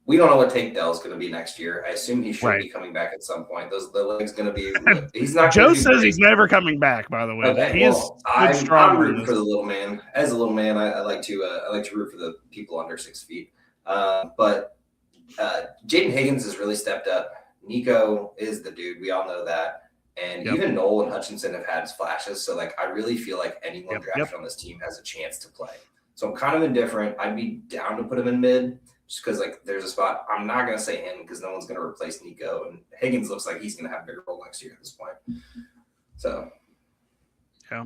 we don't know what Tank Dell's going to be next year. I assume he should be coming back at some point. The leg's going to be. He's not. Joe says he's never coming back. By the way, Okay, he is I'm rooting for the little man. As a little man, I like to root for the people under 6 feet. But Jaden Higgins has really stepped up. Nico is the dude. We all know that. And even Noel and Hutchinson have had flashes. So, I really feel like anyone drafted on this team has a chance to play. So, I'm kind of indifferent. I'd be down to put him in mid just because, there's a spot. I'm not going to say him because no one's going to replace Nico. And Higgins looks like he's going to have a bigger role next year at this point. So, yeah.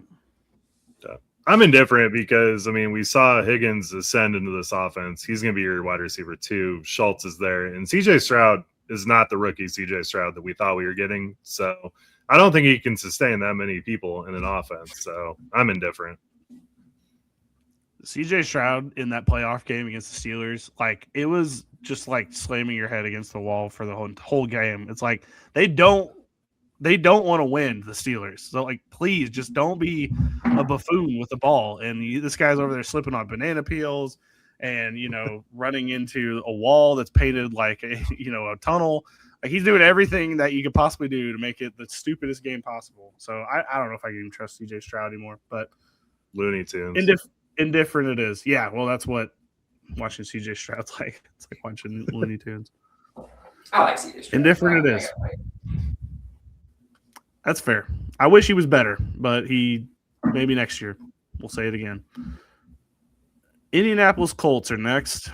I'm indifferent because, we saw Higgins ascend into this offense. He's going to be your wide receiver too. Schultz is there. And CJ Stroud is not the rookie CJ Stroud that we thought we were getting. So I don't think he can sustain that many people in an offense. So I'm indifferent. CJ Stroud in that playoff game against the Steelers, it was just slamming your head against the wall for the whole game. It's like they don't want to win, the Steelers. So, please just don't be a buffoon with the ball. And this guy's over there slipping on banana peels and, running into a wall that's painted like a tunnel. He's doing everything that you could possibly do to make it the stupidest game possible. So I don't know if I can even trust CJ Stroud anymore, but Looney Tunes. Indifferent it is. Yeah, well, that's what watching CJ Stroud's like. It's like watching Looney Tunes. I like CJ Stroud. Indifferent it is. That's fair. I wish he was better, but maybe next year. We'll say it again. Indianapolis Colts are next.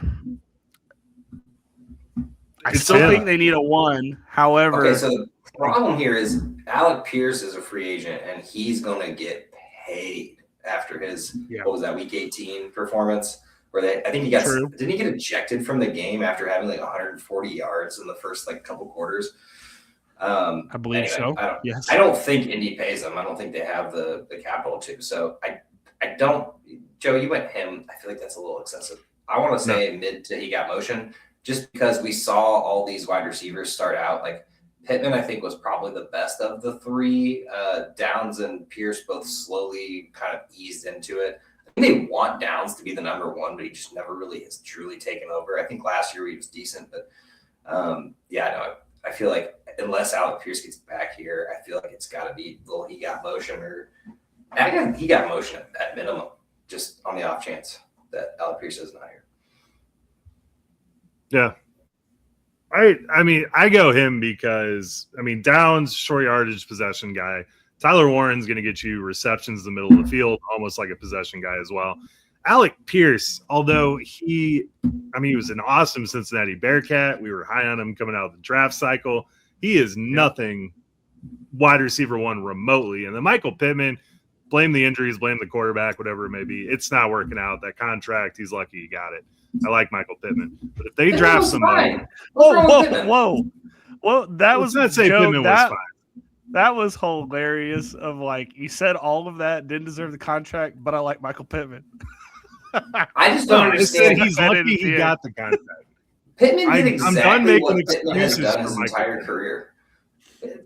I still think they need a 1. However, okay, so the problem here is Alec Pierce is a free agent, and he's going to get paid after his what was that Week 18 performance where I think he got didn't he get ejected from the game after having 140 yards in the first couple quarters. I believe so. I don't think Indy pays them. I don't think they have the capital to. So I don't. Joe, you went him. I feel like that's a little excessive. I want to say mid to he got motion just because we saw all these wide receivers start out. Pittman, I think, was probably the best of the 3. Downs and Pierce both slowly kind of eased into it. I think they want Downs to be the number 1, but he just never really has truly taken over. I think last year he was decent, but I feel like unless Alec Pierce gets back here, I feel like it's got to be he got motion he got motion at minimum, just on the off chance that Alec Pierce is not here. Yeah. I go him because, Downs, short yardage possession guy. Tyler Warren's going to get you receptions in the middle of the field, almost like a possession guy as well. Alec Pierce, although he was an awesome Cincinnati Bearcat. We were high on him coming out of the draft cycle. He is nothing wide receiver 1 remotely. And then Michael Pittman, blame the injuries, blame the quarterback, whatever it may be. It's not working out. That contract, he's lucky he got it. I like Michael Pittman. But if they draft somebody – Whoa. Well, that was not say Joe, Pittman was fine. That was hilarious you said all of that, didn't deserve the contract, but I like Michael Pittman. I just don't understand. He's lucky he got the contract. Pittman did exactly what Pittman has excuses done his entire career.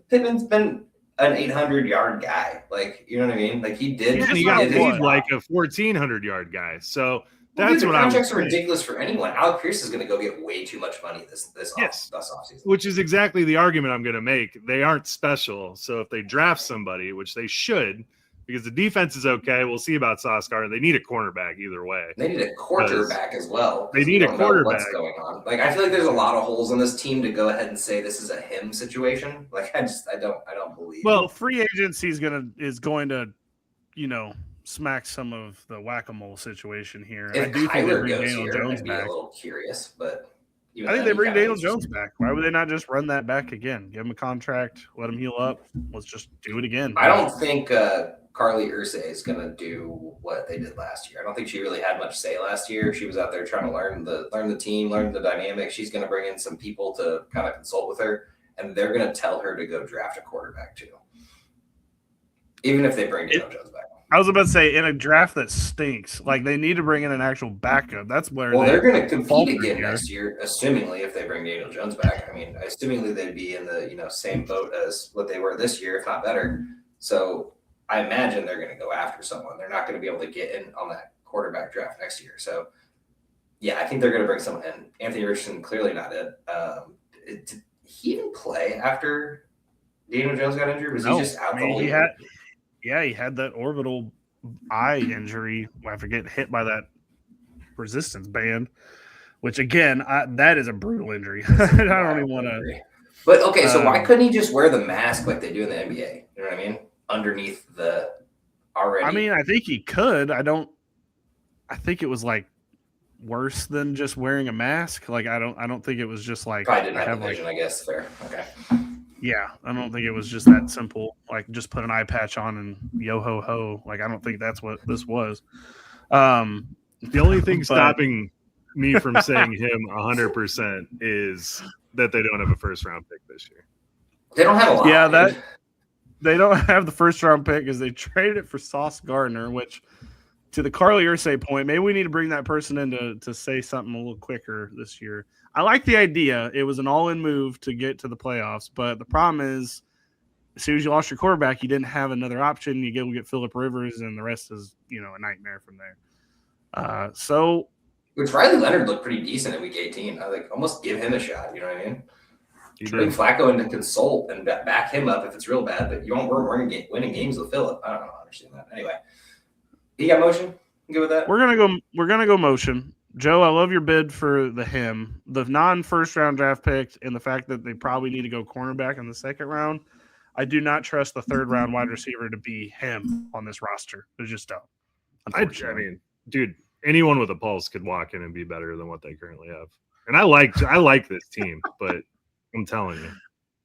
Pittman's been an 800-yard guy. You know what I mean? He did. And he got paid like a 1,400-yard guy. So that's what I'm saying. Contracts are ridiculous for anyone. Alec Pierce is going to go get way too much money this offseason. Which is exactly the argument I'm going to make. They aren't special. So if they draft somebody, which they should, because the defense is okay, we'll see about Sauce Gardner. They need a cornerback either way. They need a quarterback as well. They need a quarterback. What's going on? I feel like there's a lot of holes in this team to go ahead and say this is a him situation. I don't believe. Well, free agency is going to, smack some of the whack-a-mole situation here. If I do think they bring Daniel Jones I'd back. be a little curious, but I think they bring Daniel Jones back. Why would they not just run that back again? Give him a contract, let him heal up. Let's just do it again. I don't think Carly Ursay is going to do what they did last year. I don't think she really had much say last year. She was out there trying to learn the team, learn the dynamic. She's going to bring in some people to kind of consult with her, and they're going to tell her to go draft a quarterback too, even if they bring Daniel Jones back. I was about to say, in a draft that stinks, like they need to bring in an actual backup. That's where they're going to compete again next year, assumingly if they bring Daniel Jones back. I mean, assumingly they'd be in the same boat as what they were this year, if not better. So I imagine they're going to go after someone. They're not going to be able to get in on that quarterback draft next year. So yeah, I think they're going to bring someone in. Anthony Richardson clearly not it. Did he even play after Daniel Jones got injured? Was he just out the whole year? He had that orbital eye injury after getting hit by that resistance band, which, again, that is a brutal injury. I don't even want to. But, okay, so why couldn't he just wear the mask like they do in the NBA? You know what I mean? Underneath the already. I mean, I think he could. I think it was, like, worse than just wearing a mask. Like, I don't think it was just, like. Probably didn't have vision, I guess. Fair. Okay. Yeah, I don't think it was just that simple. Like, just put an eye patch on and yo ho ho. Like, I don't think that's what this was. The only thing stopping me from saying him 100% is that they don't have a first round pick this year. They don't have a lot. Yeah, they don't have the first round pick because they traded it for Sauce Gardner. Which, to the Carly Ursay point, maybe we need to bring that person in to say something a little quicker this year. I like the idea. It was an all-in move to get to the playoffs, but the problem is, as soon as you lost your quarterback, you didn't have another option. You get Phillip Rivers, and the rest is a nightmare from there. Which Riley Leonard looked pretty decent in Week 18. I almost give him a shot. You know what I mean? Bring Flacco in to consult and back him up if it's real bad, but you weren't winning games with Phillip. I don't understand that. Anyway, you got motion? You good with that? We're gonna go motion. Joe, I love your bid for the non-first round draft pick, and the fact that they probably need to go cornerback in the second round. I do not trust the third round wide receiver to be him on this roster. They just don't. I mean, dude, anyone with a pulse could walk in and be better than what they currently have. And I like this team, but I'm telling you.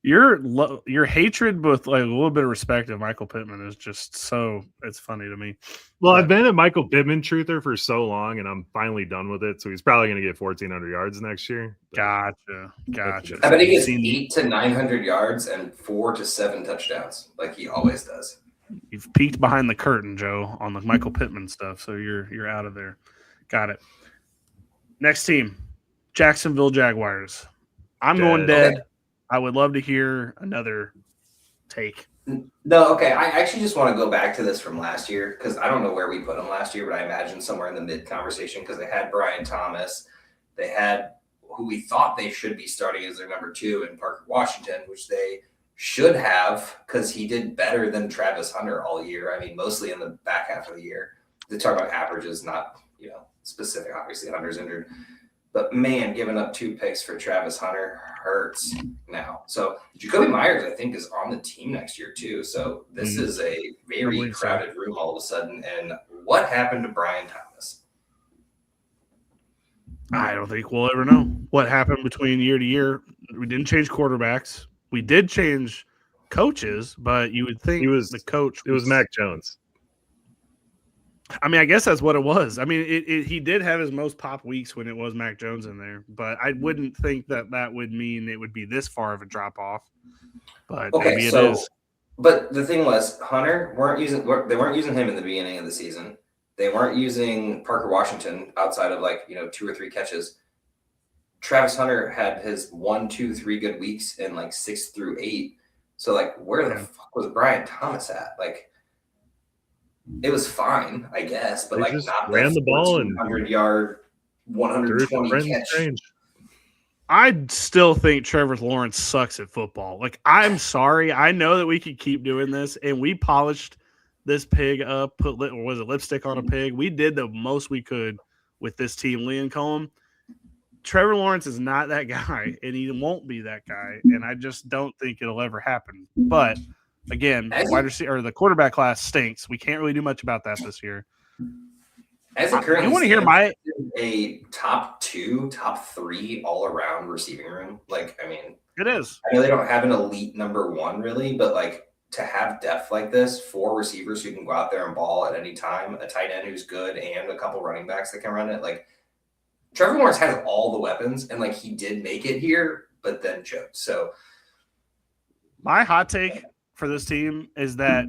Your hatred with like a little bit of respect of Michael Pittman is just it's funny to me. Well, I've been a Michael Pittman truther for so long, and I'm finally done with it. So he's probably going to get 1,400 yards next year. Gotcha. I bet he gets 800 to 900 yards and 4 to 7 touchdowns, like he always does. You've peeked behind the curtain, Joe, on the Michael Pittman stuff, so you're out of there. Got it. Next team, Jacksonville Jaguars. I'm going dead. Okay. I would love to hear another take. No, okay. I actually just want to go back to this from last year because I don't know where we put them last year, but I imagine somewhere in the mid conversation because they had Brian Thomas. They had who we thought they should be starting as their number 2 in Parker Washington, which they should have because he did better than Travis Hunter all year. I mean, mostly in the back half of the year. They talk about averages, not specific. Obviously, Hunter's injured. But, man, giving up 2 picks for Travis Hunter hurts now. So, Jacoby Myers, I think, is on the team next year, too. So, this is a very crowded room all of a sudden. And what happened to Brian Thomas? I don't think we'll ever know what happened between year to year. We didn't change quarterbacks. We did change coaches, but you would think the coach was Mac Jones. I mean, I guess that's what it was. I mean, he did have his most pop weeks when it was Mac Jones in there, but I wouldn't think that would mean it would be this far of a drop off. But maybe it is. But the thing was, Hunter they weren't using him in the beginning of the season. They weren't using Parker Washington outside of 2 or 3 catches. Travis Hunter had his 1, 2, 3 good weeks in 6 through 8. So where the fuck was Brian Thomas at? It was fine, I guess, but they just not ran the ball and 100-yard, 120 catch. I still think Trevor Lawrence sucks at football. I'm sorry. I know that we could keep doing this, and we polished this pig up, put lipstick on a pig. We did the most we could with this team, Lee and Cohen. Trevor Lawrence is not that guy, and he won't be that guy, and I just don't think it'll ever happen. But again, wide receiver or the quarterback class stinks. We can't really do much about that this year. As it currently you want to hear a top 2, top 3 all around receiving room. It is. I know they don't have an elite number 1 really, but to have depth like this, 4 receivers who can go out there and ball at any time, a tight end who's good, and a couple running backs that can run it. Like Trevor Lawrence has all the weapons, and like he did make it here, but then choked. So my hot take for this team is that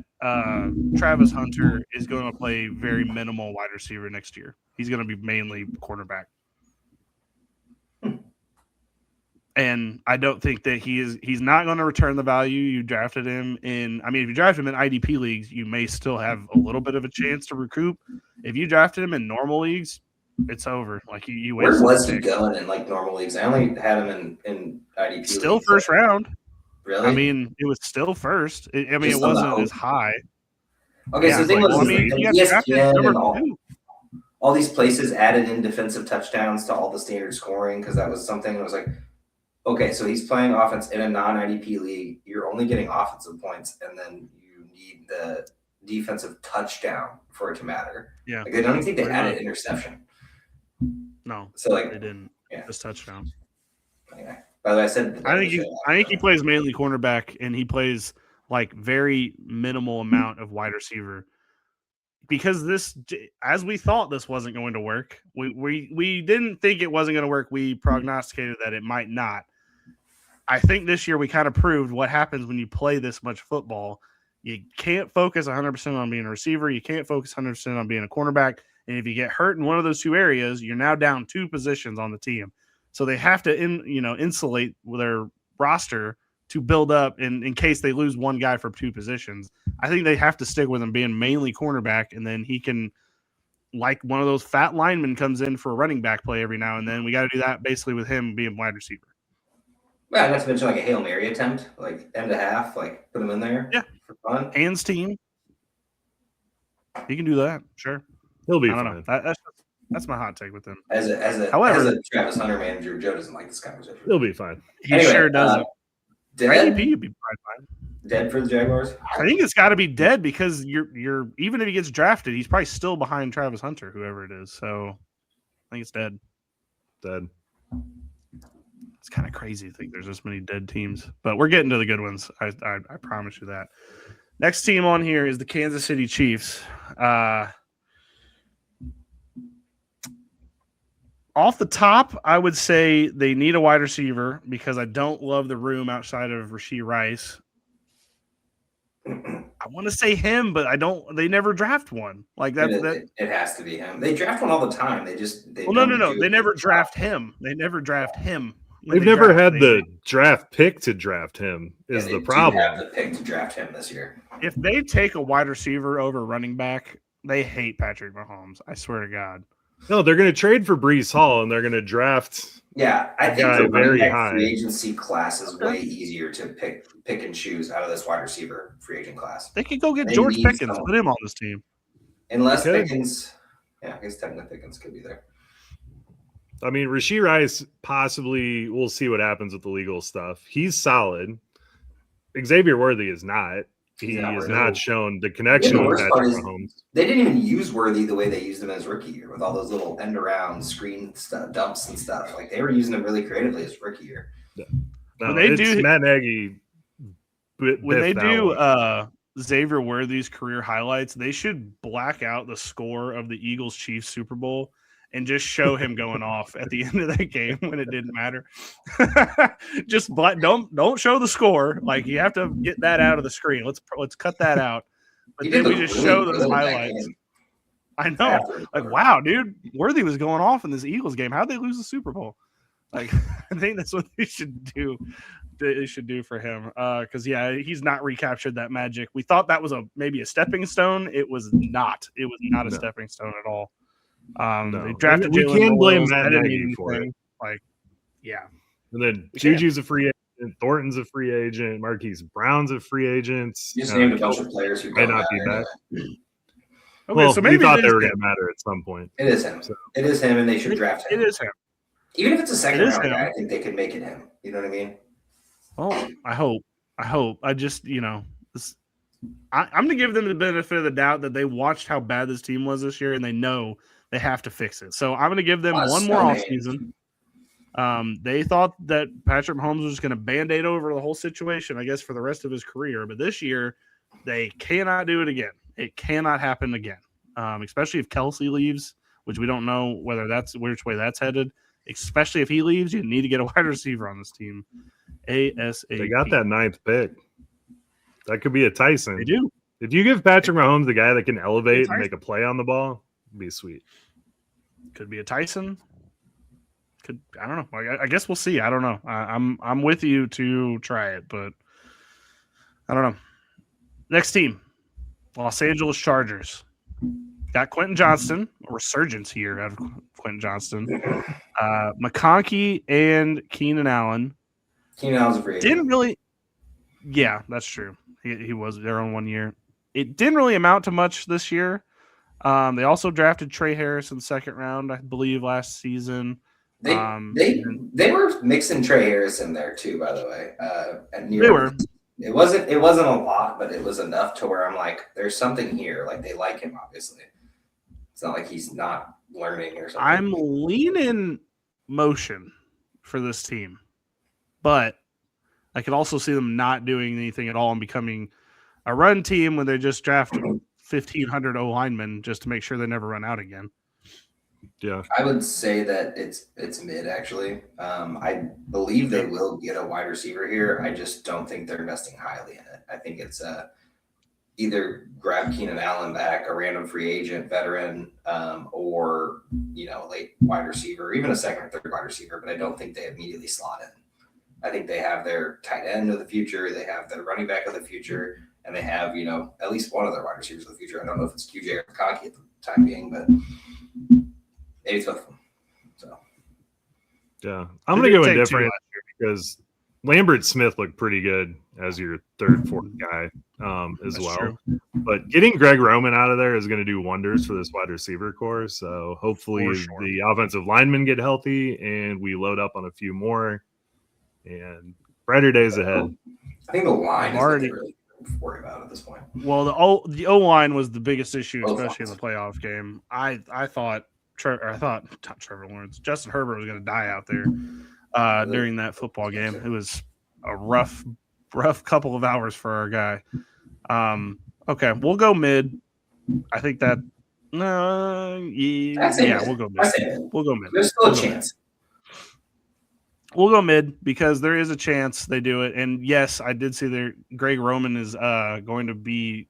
Travis Hunter is going to play very minimal wide receiver next year. He's going to be mainly quarterback. And I don't think that he's not going to return the value you drafted him in. I mean, if you drafted him in IDP leagues, you may still have a little bit of a chance to recoup. If you drafted him in normal leagues, it's over. Like you where was he going in like normal leagues? I only had him in IDP still leagues. First round. Really? I mean, it was still first. It Just wasn't as high. Okay, yeah, so the thing was, ESPN and all these places added in defensive touchdowns to all the standard scoring because that was something that was like, okay, so he's playing offense in a non-IDP league. You're only getting offensive points, and then you need the defensive touchdown for it to matter. Yeah. Like, I don't think they added interception. No. So like they didn't. Yeah. Just touchdown. Okay. By the way, I think he plays mainly cornerback, and he plays like very minimal amount of wide receiver. Because this, as we thought this wasn't going to work, we didn't think it wasn't going to work. We prognosticated that it might not. I think this year we kind of proved what happens when you play this much football. You can't focus 100% on being a receiver. You can't focus 100% on being a cornerback. And if you get hurt in one of those 2 areas, you're now down 2 positions on the team. So they have to insulate their roster to build up in case they lose one guy for 2 positions. I think they have to stick with him being mainly cornerback, and then he can, like one of those fat linemen, comes in for a running back play every now and then. We got to do that basically with him being wide receiver. Well, not to mention like a Hail Mary attempt, like end to half, like put him in there for fun. Hands team. He can do that, sure. He'll be I fine. don't know. That's my hot take with him. As a Travis Hunter manager, Joe doesn't like this conversation. He'll be fine. He sure doesn't. Dead? IDP would be fine. Dead for the Jaguars? I think it's got to be dead because you're even if he gets drafted, he's probably still behind Travis Hunter, whoever it is. So I think it's dead. Dead. It's kind of crazy to think there's this many dead teams, but we're getting to the good ones. I promise you that. Next team on here is the Kansas City Chiefs. Off the top, I would say they need a wide receiver because I don't love the room outside of Rashee Rice. I want to say him, but I don't. They never draft one. Like that. It has to be him. They draft one all the time. They no. They never draft him. They never draft him. They've never had the draft pick to draft him. Is the problem? They have the pick to draft him this year. If they take a wide receiver over running back, they hate Patrick Mahomes. I swear to God. No, they're going to trade for Breece Hall, and they're going to draft. Yeah, I think the very high free agency class is way easier to pick and choose out of this wide receiver free agent class. They could go get George Pickens, put him on this team. Unless Pickens, I guess technically Pickens could be there. I mean, Rashee Rice possibly. We'll see what happens with the legal stuff. He's solid. Xavier Worthy is not. He has not shown the connection with Patrick Mahomes. They didn't even use Worthy the way they used him in his rookie year with all those little end around screen stuff, dumps and stuff. Like they were using him really creatively his rookie year. Yeah. No, Matt Nagy. When they do Xavier Worthy's career highlights, they should black out the score of the Eagles-Chiefs Super Bowl and just show him going off at the end of that game when it didn't matter. Just don't show the score. Like you have to get that out of the screen. Let's cut that out. But then we just show those highlights. I know. Like, wow, dude, Worthy was going off in this Eagles game. How'd they lose the Super Bowl? Like, I think that's what they should do. They should do for him. Because he's not recaptured that magic. We thought that was maybe a stepping stone. It was not. It was not a stepping stone at all. They drafted we can't blame Matt Nagy for it. Like, yeah. And then Juju's a free agent, Thornton's a free agent, Marquise Brown's a free agent. You just named a bunch of players who may not be back. Okay, so maybe we thought they were going to matter at some point. It is him. So. It is him, and they should draft him. It is him. Even if it's a second round guy, I think they could make it him. You know what I mean? Well, I hope. I just, I'm going to give them the benefit of the doubt that they watched how bad this team was this year, and they know they have to fix it. So I'm going to give them one more offseason. They thought that Patrick Mahomes was going to Band-Aid over the whole situation, I guess, for the rest of his career. But this year, They cannot do it again. It cannot happen again, especially if Kelsey leaves, which we don't know whether that's which way that's headed. Especially if he leaves, you need to get a wide receiver on this team. ASAP. They got that 9th pick. That could be a Tyson. They do. If you give Patrick Mahomes the guy that can elevate and make a play on the ball, it'd be sweet. Could be a Tyson. I don't know. I guess we'll see. I don't know. I'm with you to try it, but I don't know. Next team, Los Angeles Chargers. Got Quentin Johnston, a resurgence here out of Quentin Johnston. McConkey and Keenan Allen. Keenan Allen's a free agent. Didn't really. Yeah, that's true. He was there on 1 year. It didn't really amount to much this year. They also drafted Trey Harris in the 2nd round, I believe, last season. They were mixing Trey Harris in there too, by the way. They were. It wasn't a lot, but it was enough to where I'm like, there's something here. Like they like him, obviously. It's not like he's not learning or something. I'm leaning motion for this team, but I could also see them not doing anything at all and becoming a run team when they just draft 1,500 O linemen just to make sure they never run out again. Yeah, I would say that it's mid actually. I believe they will get a wide receiver here. I just don't think they're investing highly in it. I think it's either grab Keenan Allen back, a random free agent veteran, or late wide receiver, even a 2nd or 3rd wide receiver. But I don't think they immediately slot in. I think they have their tight end of the future, they have their running back of the future, and they have at least one of their wide receivers of the future. I don't know if it's QJ or McConkey at the time being, but. Maybe it's both of them. So, yeah, I'm going to go indifferent because Lambert Smith looked pretty good as your 3rd, 4th guy as well. True. But getting Greg Roman out of there is going to do wonders for this wide receiver core. So hopefully the offensive linemen get healthy and we load up on a few more and brighter days ahead. I think the line is already really worried about at this point. Well, the O line was the biggest issue, especially in the playoff game. I thought Trevor Lawrence, Justin Herbert was going to die out there during that football game. It was a rough couple of hours for our guy. Okay, we'll go mid. I think that we'll go mid. We'll go mid. There's still a chance. We'll go mid because there is a chance they do it. And yes, I did see there Greg Roman is going to be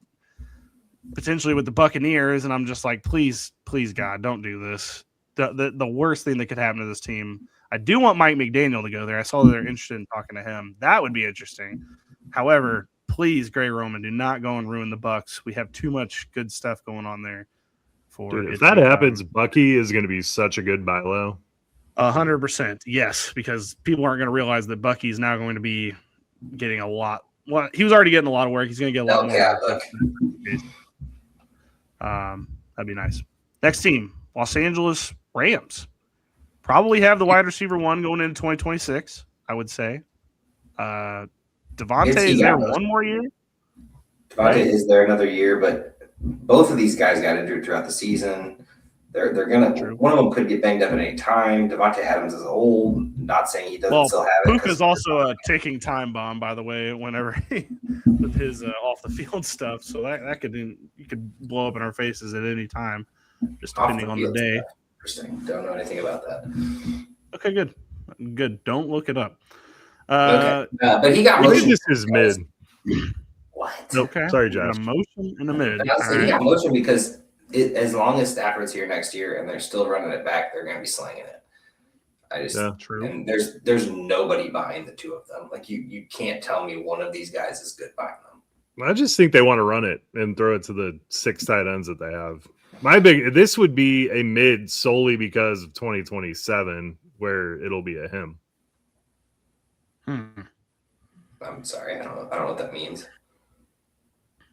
potentially with the Buccaneers, and I'm just like, please, God, don't do this. The worst thing that could happen to this team. I do want Mike McDaniel to go there. I saw that they're interested in talking to him. That would be interesting. However, please, Greg Roman, do not go and ruin the Bucs. We have too much good stuff going on there. If that happens, Bucky is going to be such a good buy low. 100%, yes, because people aren't going to realize that Bucky is now going to be getting a lot. Well, he was already getting a lot of work. He's going to get a lot more. That'd be nice. Next team, Los Angeles Rams. Probably have the wide receiver one going into 2026, I would say. Devontae is there one more year? Devontae is there another year, but both of these guys got injured throughout the season. They're gonna. True. One of them could get banged up at any time. Devontae Adams is old. Not saying he doesn't still have it. Puka is also a ticking time bomb, by the way. Whenever with his off the field stuff, so that could blow up in our faces at any time, just depending on the day. Interesting. Don't know anything about that. Okay, good. Don't look it up. Okay. But he got motion. This is mid. What? Okay. Sorry, Josh. A motion in the mid. He got motion because as long as Stafford's here next year and they're still running it back, they're going to be slinging it. True. And there's nobody behind the two of them. Like you can't tell me one of these guys is good behind them. I just think they want to run it and throw it to the 6 tight ends that they have. This would be a mid solely because of 2027, where it'll be a him. I'm sorry, I don't know what that means.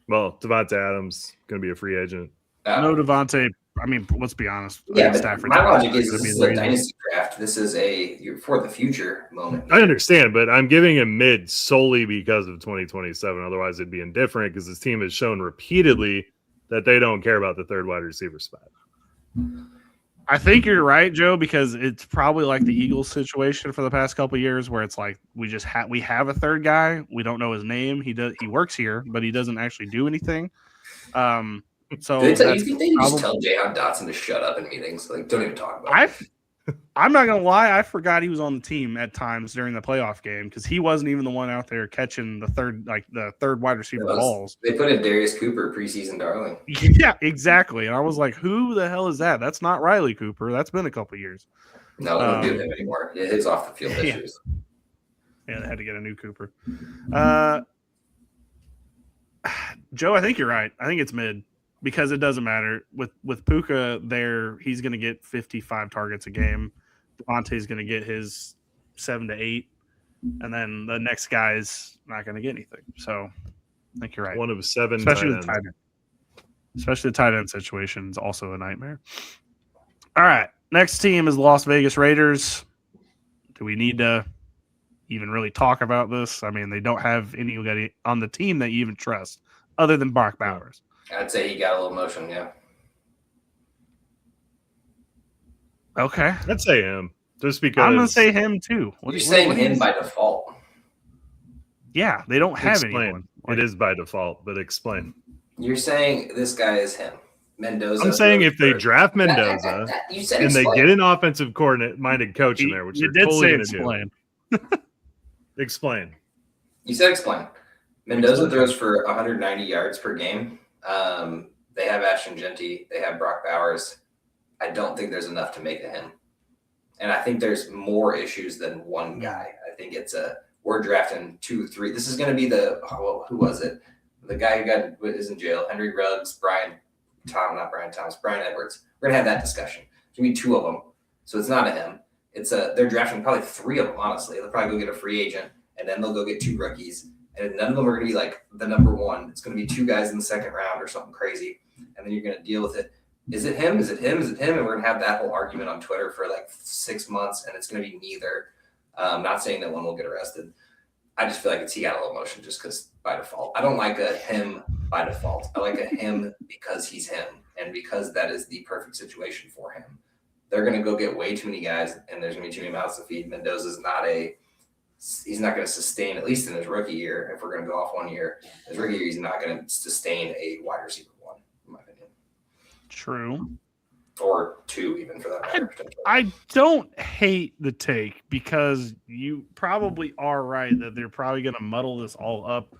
Well, Devontae Adams going to be a free agent. No Devontae. I mean, let's be honest. Yeah, but my logic is this is a dynasty draft. This is a for the future moment. I understand, but I'm giving him mid solely because of 2027. Otherwise, it'd be indifferent because this team has shown repeatedly that they don't care about the 3rd wide receiver spot. I think you're right, Joe, because it's probably like the Eagles situation for the past couple of years, where it's like we have a third guy. We don't know his name. He works here, but he doesn't actually do anything. So you think they just tell Jahan Dotson to shut up in meetings? Like, don't even talk about it. I'm not gonna lie, I forgot he was on the team at times during the playoff game because he wasn't even the one out there catching the third wide receiver balls. They put in Darius Cooper, preseason darling. Yeah, exactly. And I was like, who the hell is that? That's not Riley Cooper. That's been a couple years. No, they don't do him anymore. Yeah, his off the field issues. Yeah, they had to get a new Cooper. Joe, I think you're right. I think it's mid. Because it doesn't matter. With Puka there, he's going to get 55 targets a game. Devontae's going to get his 7 to 8. And then the next guy's not going to get anything. So I think you're right. One of 7 Especially the tight end. Especially the tight end situation is also a nightmare. All right. Next team is Las Vegas Raiders. Do we need to even really talk about this? I mean, they don't have anybody on the team that you even trust other than Brock Bowers. I'd say he got a little motion, yeah. Okay. I'd say him. Just because I'm going to say him too. You're saying him by default. Yeah, they don't have anyone. It is by default, but explain. You're saying this guy is him. Mendoza. I'm saying if they draft Mendoza and they get an offensive coordinator-minded coach in there, which you they're did totally say going to do. Explain. You said explain. Mendoza throws for 190 yards per game. They have Ashton Genty. They have Brock Bowers. I don't think there's enough to make it him. And I think there's more issues than one guy. I think we're drafting 2, 3. This is going to be who was it? The guy who is in jail, Henry Ruggs, Brian Edwards. We're going to have that discussion. There's going to be 2 of them. So it's not a him. They're drafting probably 3 of them, honestly. They'll probably go get a free agent, and then they'll go get 2 rookies. And none of them are going to be like the number 1. It's going to be 2 guys in the second round or something crazy. And then you're going to deal with it. Is it him? Is it him? Is it him? And we're going to have that whole argument on Twitter for like 6 months, and it's going to be neither. Not saying that one will get arrested. I just feel like he got a little motion just because by default. I don't like a him by default. I like a him because he's him and because that is the perfect situation for him. They're going to go get way too many guys, and there's going to be too many mouths to feed. Mendoza's he's not going to sustain, at least in his rookie year, if we're going to go off 1 year. His rookie year, he's not going to sustain a wide receiver 1, in my opinion. True. Or 2, even for that matter. I don't hate the take because you probably are right that they're probably going to muddle this all up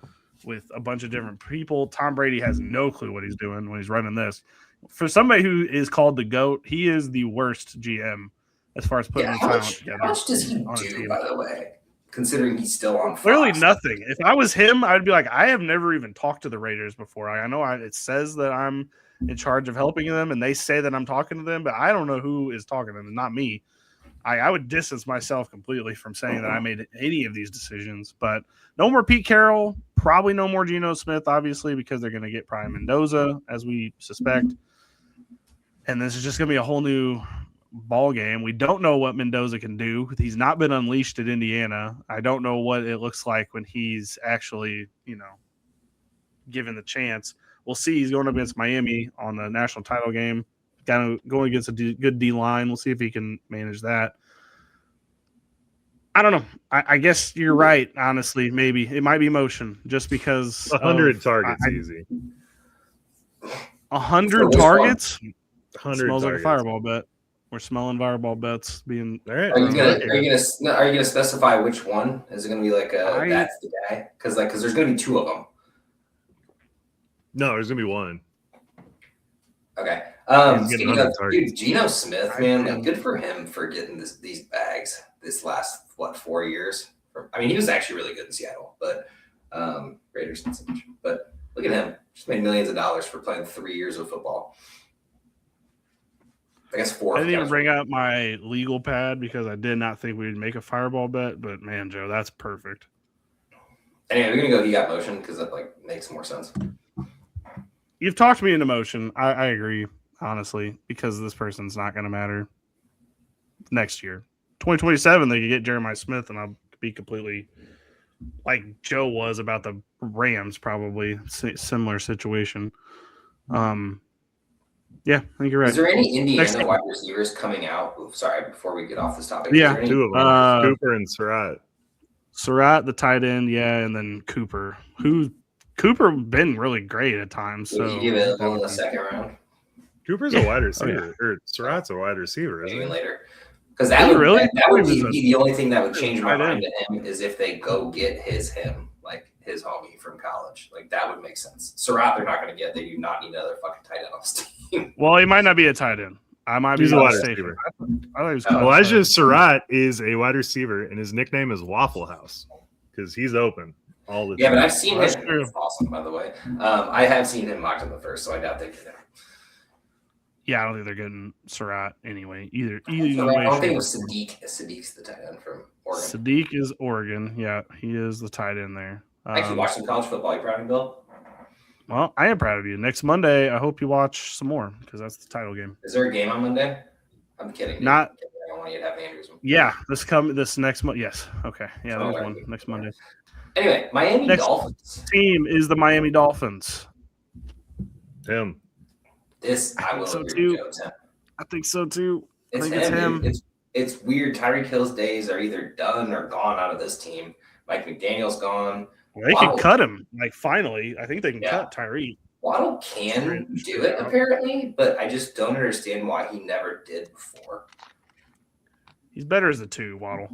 with a bunch of different people. Tom Brady has no clue what he's doing when he's running this. For somebody who is called the GOAT, he is the worst GM as far as putting the talent together. How much does he do, by the way? Considering he's still on Fox. Clearly nothing. If I was him, I'd be like, I have never even talked to the Raiders before. I know it says that I'm in charge of helping them, and they say that I'm talking to them, but I don't know who is talking to them. Not me. I would distance myself completely from saying that I made any of these decisions. But no more Pete Carroll. Probably no more Geno Smith, obviously, because they're going to get Brian Mendoza, as we suspect. And this is just going to be a whole new ball game. We don't know what Mendoza can do. He's not been unleashed at Indiana. I don't know what it looks like when he's actually, given the chance. We'll see. He's going up against Miami on the national title game. Kind of going against a good D line. We'll see if he can manage that. I don't know. I guess you're right. Honestly, maybe it might be motion just because 100 targets easy. 100 targets. 100 smells targets. like a fireball bet. We're smelling fireball bets being. All right. Are you gonna specify which one? Is it gonna be like that's the guy? Because there's gonna be 2 of them. No, there's gonna be 1. Okay. Speaking of, dude, Geno Smith, man, good for him for getting these bags this last 4 years. I mean, he was actually really good in Seattle, but Raiders not so much. But look at him, just made millions of dollars for playing 3 years of football. I guess 4. I didn't even bring out my legal pad because I did not think we'd make a fireball bet. But man, Joe, that's perfect. Anyway, we're gonna go. He got motion because that makes more sense. You've talked me into motion. I agree, honestly, because this person's not going to matter next year. 2027, they could get Jeremiah Smith, and I'll be completely like Joe was about the Rams, probably similar situation. Yeah, I think you're right. Is there any Indiana Next- wide receivers coming out? Ooh, sorry, before we get off this topic. Yeah, Is there any- Two of them, Cooper and Surratt. Surratt, the tight end, yeah, and then Cooper. Cooper been really great at times. would So you give it in the second round? Cooper's a wide receiver, or Surratt's a wide receiver, isn't Maybe he? later. Because that would really? that would be the only thing that would change my tight mind end. to him is if they go get him, like his homie from college. Like that would make sense. Surratt, they're not going to get. They do not need another fucking tight end on this team. Well, he might not be a tight end. I might be He's a wide mistaken. receiver. I thought he was Elijah Surratt is a wide receiver, and his nickname is Waffle House because he's open all the time. Yeah, but I've seen That's him. true. It's awesome, by the way. I have seen him mocked in the first, so I doubt they get him. Yeah, I don't think they're getting Surratt anyway. Either I way, don't think it shape, was Sadiq. Sadiq's the tight end from Oregon. Sadiq is Oregon. Yeah, he is the tight end there. I actually watched some college football. You proud of me, Bill? Well, I am proud of you. Next Monday, I hope you watch some more because that's the title game. Is there a game on Monday? I'm kidding. dude. Not- I don't want you to have Andrews. Yeah, this next month. Yes. Okay. Yeah, Oh, there's right. one next Monday. Anyway, Miami Next- Dolphins. Team is the Miami Dolphins. Him. This I will So agree too. with Joe. It's him. I think so too. It's think him. it's him. dude. It's weird. Tyreek Hill's days are either done or gone out of this team. Mike McDaniel's gone. Well, they Wow. can cut him. Like finally, I think they can Yeah. cut Tyreek. Waddle can do it apparently, but I just don't understand why he never did before. He's better as a 2, Waddle.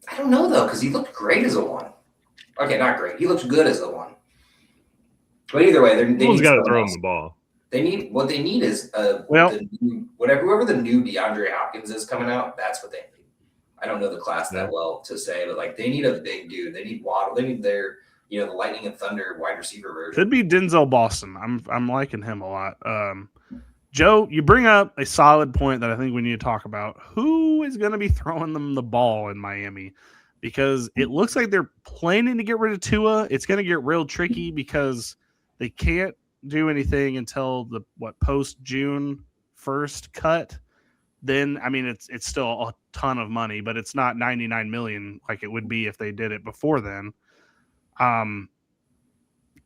I don't know though, because he looked great as a 1. Okay, not great. He looked good as a 1. But either way, they Someone's need got to someone throw him else. the ball. They need what they need is Well- whoever the new DeAndre Hopkins is coming out. That's what they need. I don't know the class Yeah. that well to say, but like they need a big dude. They need Waddle. They need their the Lightning and Thunder wide receiver version. Could be Denzel Boston. I'm liking him a lot. Joe, you bring up a solid point that I think we need to talk about. Who is going to be throwing them the ball in Miami? Because it looks like they're planning to get rid of Tua. It's going to get real tricky because they can't do anything until the post June 1st cut. Then I mean it's still a ton of money, but it's not 99 million like it would be if they did it before then.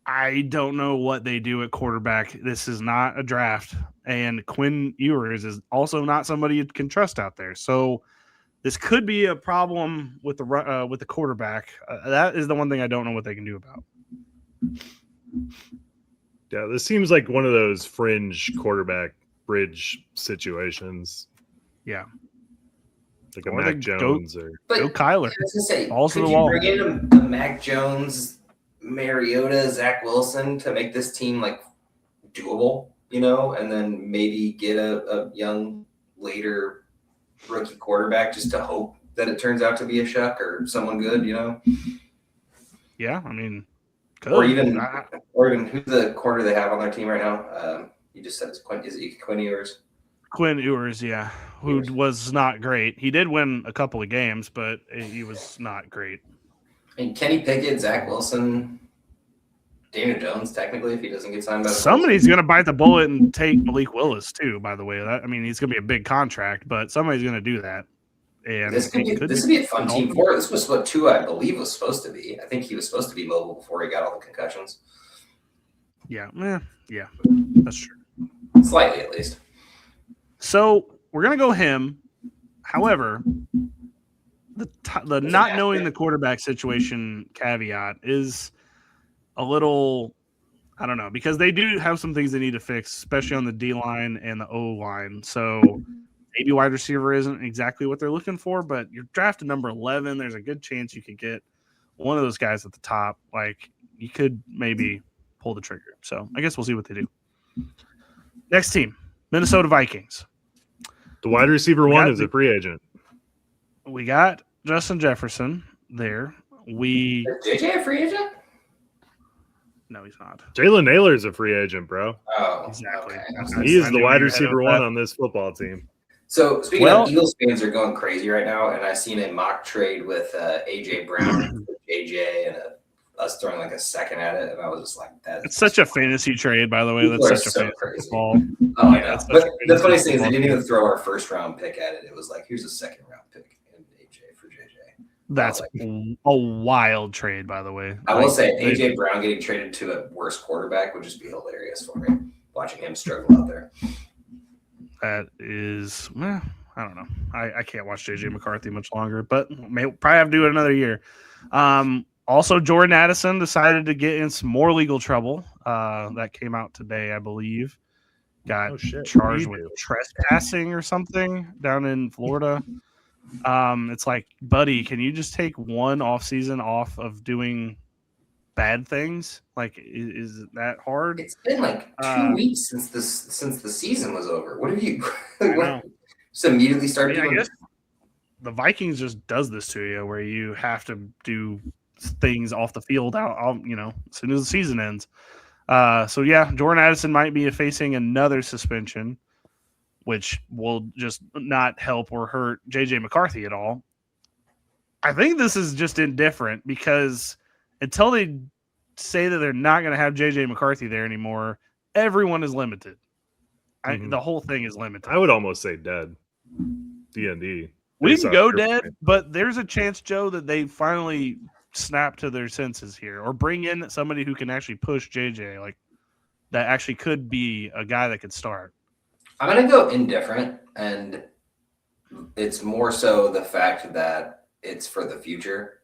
I don't know what they do at quarterback. This is not a draft, and Quinn Ewers is also not somebody you can trust out there. So this could be a problem with the quarterback. That is the one thing I don't know what they can do about. Yeah, this seems like one of those fringe quarterback bridge situations. Yeah, Like a Or Mac they Jones or But Go Kyler. I was gonna say, Balls to could the you wall. bring in a Mac Jones, Mariota, Zach Wilson to make this team like doable, and then maybe get a young later rookie quarterback just to hope that it turns out to be a Shuck or someone good, Yeah, I mean, or good. even who's the corner they have on their team right now? You just said it's Quinn. Is it Quinn Ewers? Quinn Ewers, yeah, who Ewers. was not great. He did win a couple of games, but he was not great. And Kenny Pickett, Zach Wilson, Daniel Jones, technically, if he doesn't get signed by the Somebody's going to bite the bullet and take Malik Willis too. By the way, he's going to be a big contract, but somebody's going to do that. And This could be a fun team for it. This was what Tua, I believe, was supposed to be. I think he was supposed to be mobile before he got all the concussions. Yeah, that's true. Slightly, at least. So we're going to go him. However, the not knowing the quarterback situation caveat is a little, I don't know, because they do have some things they need to fix, especially on the D line and the O line. So maybe wide receiver isn't exactly what they're looking for, but you're drafting number 11. There's a good chance you could get one of those guys at the top. Like you could maybe pull the trigger. So I guess we'll see what they do. Next team, Minnesota Vikings. the wide receiver one is a free agent. We got Justin Jefferson there. Is JJ a free agent? No, he's not. Jalen Naylor's a free agent, bro. Oh, Exactly. okay. He is I the knew wide you had receiver that. one on this football team. So speaking Well- of Eagles fans are going crazy right now, and I seen a mock trade with AJ Brown, with JJ, and us throwing like a second at it, and I was just like, "That." It's such a fantasy trade, by the way. People That's are such a so fantasy crazy. football. Oh, I know. That's such But a the funny thing is, they football didn't team. even throw our first round pick at it. It was like, here's a second round pick in AJ for JJ. That's a wild trade, by the way. I will say Like, AJ Brown getting traded to a worse quarterback would just be hilarious for me. watching him struggle out there. That is, I don't know. I can't watch JJ McCarthy much longer, but may probably have to do it another year. Also, Jordan Addison decided to get in some more legal trouble. That came out today, I believe. Got charged with trespassing or something down in Florida. It's like, buddy, can you just take one off season off of doing bad things? Like, is it that hard? It's been like 2 weeks since the season was over. What have you just immediately start doing? I guess the Vikings just does this to you, where you have to do things off the field out, as soon as the season ends. So yeah, Jordan Addison might be facing another suspension, which will just not help or hurt JJ McCarthy at all. I think this is just indifferent because until they say that they're not going to have JJ McCarthy there anymore, everyone is limited. The whole thing is limited. I would almost say dead. D&D. We can go dead, but there's a chance, Joe, that they finally snap to their senses here or bring in somebody who can actually push JJ. Like, that actually could be a guy that could start. I'm going to go indifferent, and it's more so the fact that it's for the future,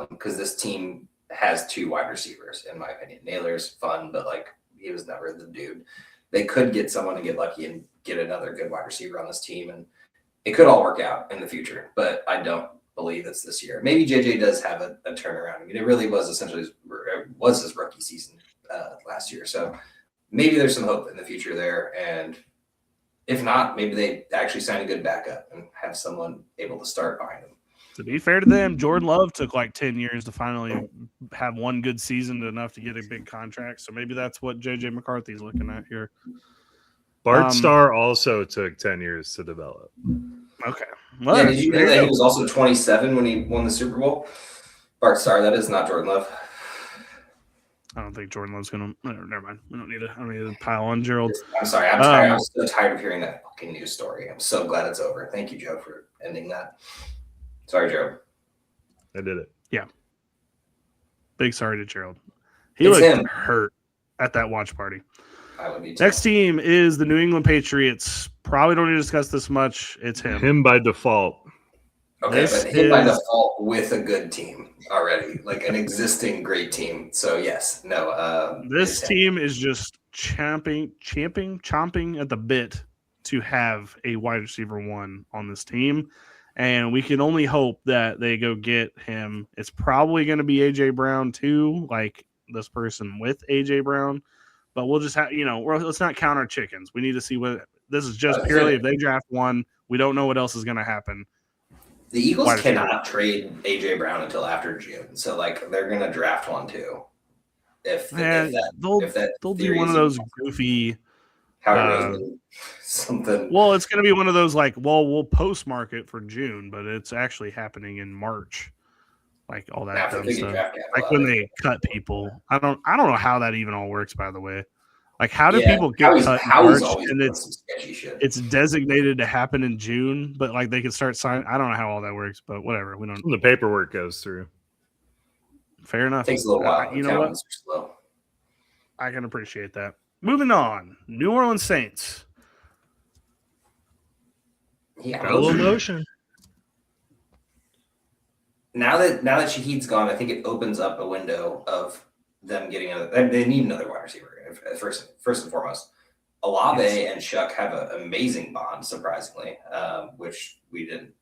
because this team has 2 wide receivers, in my opinion. Naylor's fun, but he was never the dude. They could get someone to get lucky and get another good wide receiver on this team, and it could all work out in the future, but I don't believe it's this year. Maybe JJ does have a turnaround. I mean, it really was essentially his rookie season last year, so maybe there's some hope in the future there, and if not, maybe they actually sign a good backup and have someone able to start behind them. To be fair to them, Jordan Love took 10 years to finally have one good season enough to get a big contract. So maybe that's what JJ McCarthy is looking at here. Bart Starr also took 10 years to develop. Okay. Well, yeah, did you know that he was also 27 when he won the Super Bowl? Bart Starr, that is not Jordan Love. I don't think Jordan Love's going to. Never mind. I don't need to pile on Gerald. I'm sorry. I'm tired. I'm so tired of hearing that fucking news story. I'm so glad it's over. Thank you, Joe, for ending that. Sorry, Joe. I did it. Yeah. Big sorry to Gerald. He looked hurt at that watch party. I would be too. Next team is the New England Patriots. Probably don't need to discuss this much. It's him. Him by default. Okay, but him by default with a good team already, an existing great team. So yes, no. This team is just chomping at the bit to have a wide receiver 1 on this team. And we can only hope that they go get him. It's probably going to be A.J. Brown too, like this person with A.J. Brown. But we'll just have, let's not count our chickens. We need to see what this is just purely if they draft 1. We don't know what else is going to happen. The Eagles cannot trade A.J. Brown until after June. So, they're going to draft 1 too. They'll do one of those goofy something. Well, it's going to be one of those we'll postmark it for June, but it's actually happening in March. All that dumb stuff. When they cut people. I don't know how that even all works, by the way. How do people get cut in March and it's designated to happen in June, but they can start signing? I don't know how all that works, but whatever. We don't. The paperwork goes through. Fair enough. It takes a little while. You know what? Slow. I can appreciate that. Moving on, New Orleans Saints. Yeah, got a little motion. Now that Shaheed's gone, I think it opens up a window of them getting another. They need another wide receiver first and foremost. Olave and Shuck have an amazing bond, surprisingly, which we didn't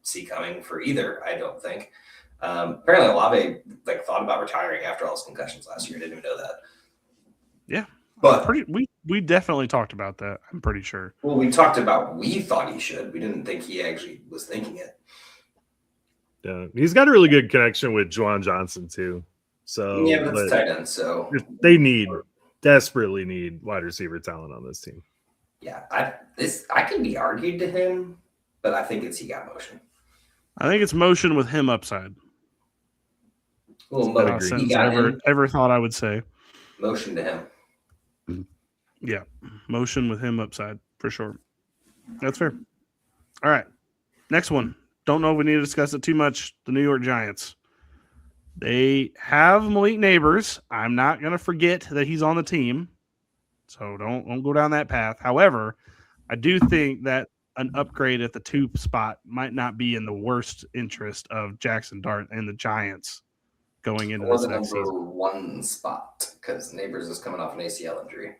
see coming for either. I don't think. Apparently, Olave thought about retiring after all his concussions last year. I didn't even know that. Yeah. But we definitely talked about that. I'm pretty sure. Well, we talked about we thought he should. We didn't think he actually was thinking it. Yeah, he's got a really good connection with Juwan Johnson too. So yeah, but it's tight end. So they desperately need wide receiver talent on this team. Yeah, I can be argued to him, but I think he got motion. I think it's motion with him upside. Well, ever thought I would say motion to him. Yeah, motion with him upside for sure. That's fair. All right, next one. Don't know if we need to discuss it too much. The New York Giants. They have Malik Neighbors. I'm not going to forget that he's on the team. So don't go down that path. However, I do think that an upgrade at the 2 spot might not be in the worst interest of Jackson Dart and the Giants going into Or this the next number season. 1 spot, because Neighbors is coming off an ACL injury.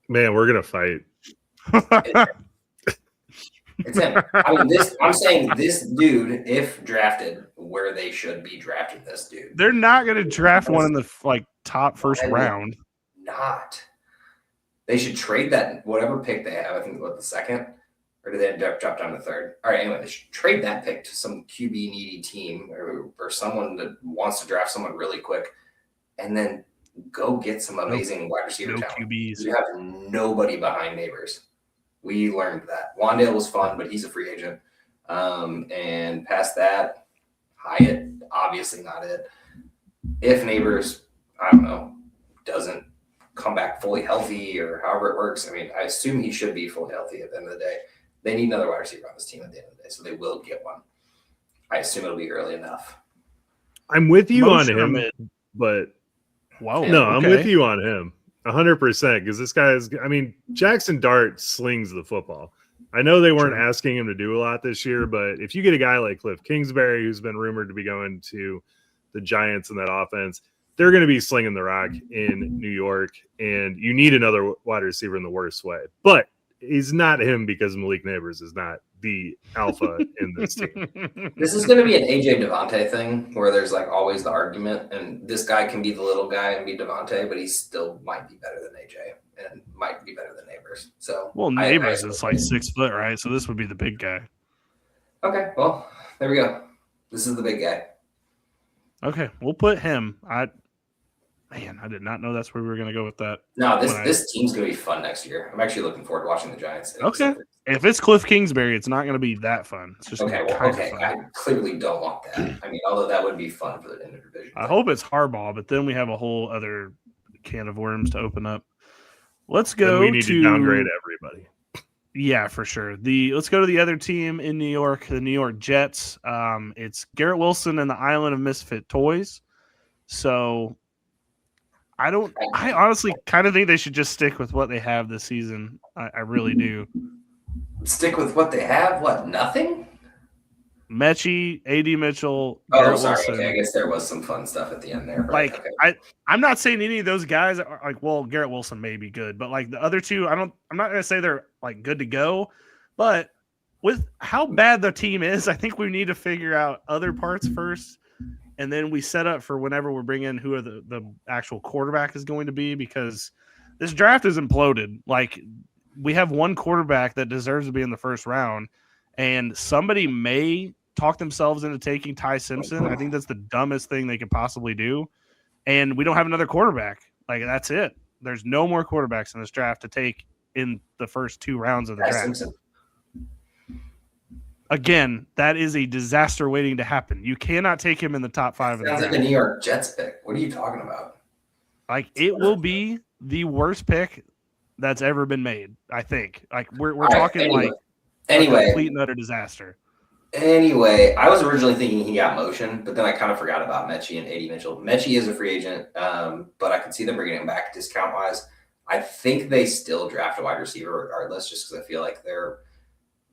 Man, we're gonna fight. It's him. I mean, I'm saying this dude, if drafted where they should be drafting this dude. They're not going to draft one in the top first round. Not. They should trade that whatever pick they have. I think the second, or did they drop down to third? All right. Anyway, they should trade that pick to some QB needy team or someone that wants to draft someone really quick, and then go get some amazing wide receiver talent. QBs. You have nobody behind Neighbors. We learned that. Wandale was fun, but he's a free agent. And past that, Hyatt, obviously not it. If Neighbors, I don't know, doesn't come back fully healthy or however it works, I mean, I assume he should be fully healthy at the end of the day. They need another wide receiver on this team at the end of the day, so they will get one. I assume it'll be early enough. I'm with you on him, but whoa, no, okay. I'm with you on him. 100%, because this guy is, I mean, Jackson Dart slings the football. I know they weren't asking him to do a lot this year, but if you get a guy like Cliff Kingsbury, who's been rumored to be going to the Giants in that offense, they're going to be slinging the rock in New York, and you need another wide receiver in the worst way. But he's not him because Malik Neighbors is not the alpha in this team. This is going to be an AJ Devontae thing where there's like always the argument, and this guy can be the little guy and be Devontae, but he still might be better than AJ and might be better than Neighbors. So, well, Neighbors is like 6 foot, right? So this would be the big guy. Okay, well, there we go. This is the big guy. Okay, we'll put him. I did not know that's where we were going to go with that. No, this team's going to be fun next year. I'm actually looking forward to watching the Giants. Okay. If it's Cliff Kingsbury, it's not going to be that fun. It's just okay. I clearly don't want that. I mean, although that would be fun for the interdivision. I hope it's Harbaugh, but then we have a whole other can of worms to open up. Let's go. We need to downgrade everybody. Yeah, for sure. Let's go to the other team in New York, the New York Jets. It's Garrett Wilson and the Island of Misfit Toys. So I honestly kind of think they should just stick with what they have this season. I really do. Stick with what they have? What, nothing? Mechie, A.D. Mitchell, Garrett Wilson. Okay, I guess there was some fun stuff at the end there. Right? Like, I'm not saying any of those guys are like, well, Garrett Wilson may be good, but like the other two, I'm not going to say they're like good to go, but with how bad the team is, I think we need to figure out other parts first. And then we set up for whenever we bring in who the actual quarterback is going to be, because this draft is imploded. Like, we have one quarterback that deserves to be in the first round, and somebody may talk themselves into taking Ty Simpson. I think that's the dumbest thing they could possibly do. And we don't have another quarterback. Like, that's it. There's no more quarterbacks in this draft to take in the first 2 rounds of the draft. Simpson. Again, that is a disaster waiting to happen. You cannot take him in the top 5 of the draft. Sounds like a New York Jets pick. What are you talking about? Like, it will be the worst pick that's ever been made, I think. Like, we're talking a complete and utter disaster. Anyway, I was originally thinking he got motion, but then I kind of forgot about Mechie and A.D. Mitchell. Mechie is a free agent, but I could see them bringing him back discount-wise. I think they still draft a wide receiver regardless, just because I feel like their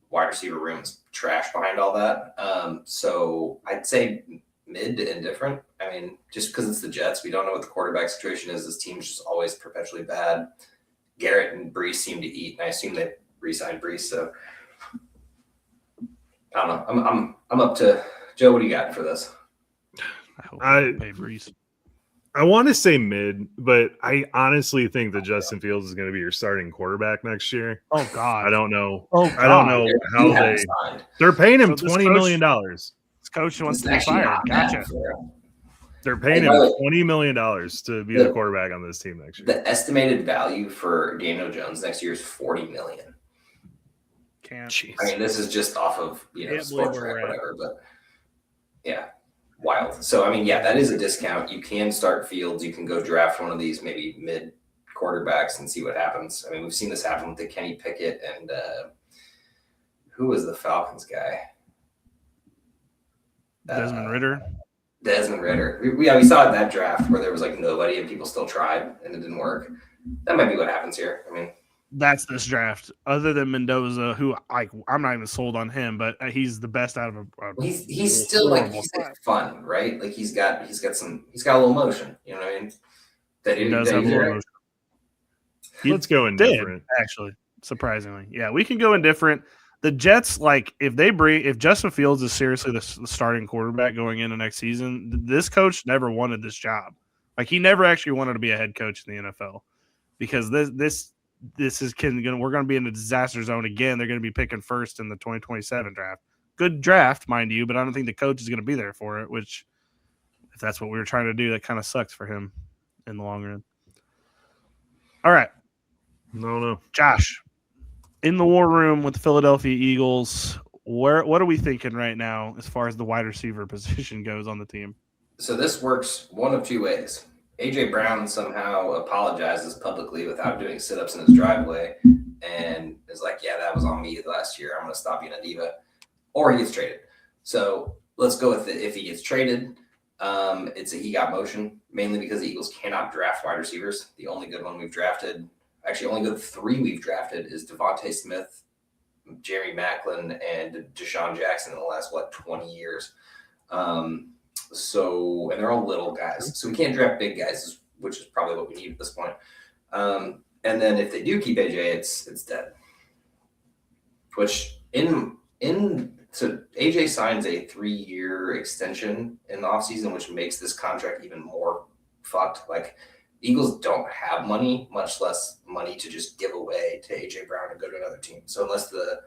wide receiver room's trash behind all that. So I'd say mid to indifferent. I mean, just because it's the Jets, we don't know what the quarterback situation is. This team's just always perpetually bad. Garrett and Brees seem to eat, and I assume they re-signed Brees, so I don't know. I'm up to Joe. What do you got for this? I hope I pay Brees. I want to say mid, but I honestly think that Justin Fields is going to be your starting quarterback next year. Oh God, I don't know. Oh, God. I don't know how they're paying him $20 million. This coach wants to be fired. Gotcha. They're paying him $20 million to be the quarterback on this team next year. The estimated value for Daniel Jones next year is $40 million. Jeez. I mean, this is just off of Sports Track, whatever, but yeah, wild. So I mean, yeah, that is a discount. You can start Fields. You can go draft one of these maybe mid quarterbacks and see what happens. I mean, we've seen this happen with the Kenny Pickett and who was the Falcons guy? Desmond Ridder. Desmond Ridder. We saw that draft where there was like nobody and people still tried and it didn't work. That might be what happens here. I mean, that's this draft. Other than Mendoza, who I'm not even sold on him, but he's the best out of a he's still like he's like fun, right? Like he's got a little motion. You know what I mean? He does have a little motion. Let's go indifferent. Actually, surprisingly, yeah, we can go indifferent. The Jets, like if Justin Fields is seriously the starting quarterback going into next season, this coach never wanted this job. Like he never actually wanted to be a head coach in the NFL because this is we're going to be in a disaster zone again. They're going to be picking first in the 2027 draft. Good draft, mind you, but I don't think the coach is going to be there for it. Which, if that's what we were trying to do, that kind of sucks for him in the long run. All right, no, Josh. In the war room with the Philadelphia Eagles, what are we thinking right now as far as the wide receiver position goes on the team? So this works one of two ways. A.J. Brown somehow apologizes publicly without doing sit-ups in his driveway and is like, yeah, that was on me last year. I'm going to stop being a diva. Or he gets traded. So let's go with it. If he gets traded, it's a he got motion, mainly because the Eagles cannot draft wide receivers. The only good one we've drafted – actually, only good 3 we've drafted is Devontae Smith, Jerry Maclin, and Deshaun Jackson in the last, 20 years. And they're all little guys. So we can't draft big guys, which is probably what we need at this point. And then if they do keep AJ, it's dead. Which so AJ signs a 3-year extension in the offseason, which makes this contract even more fucked. Like, Eagles don't have money, much less money to just give away to A.J. Brown and go to another team. So unless the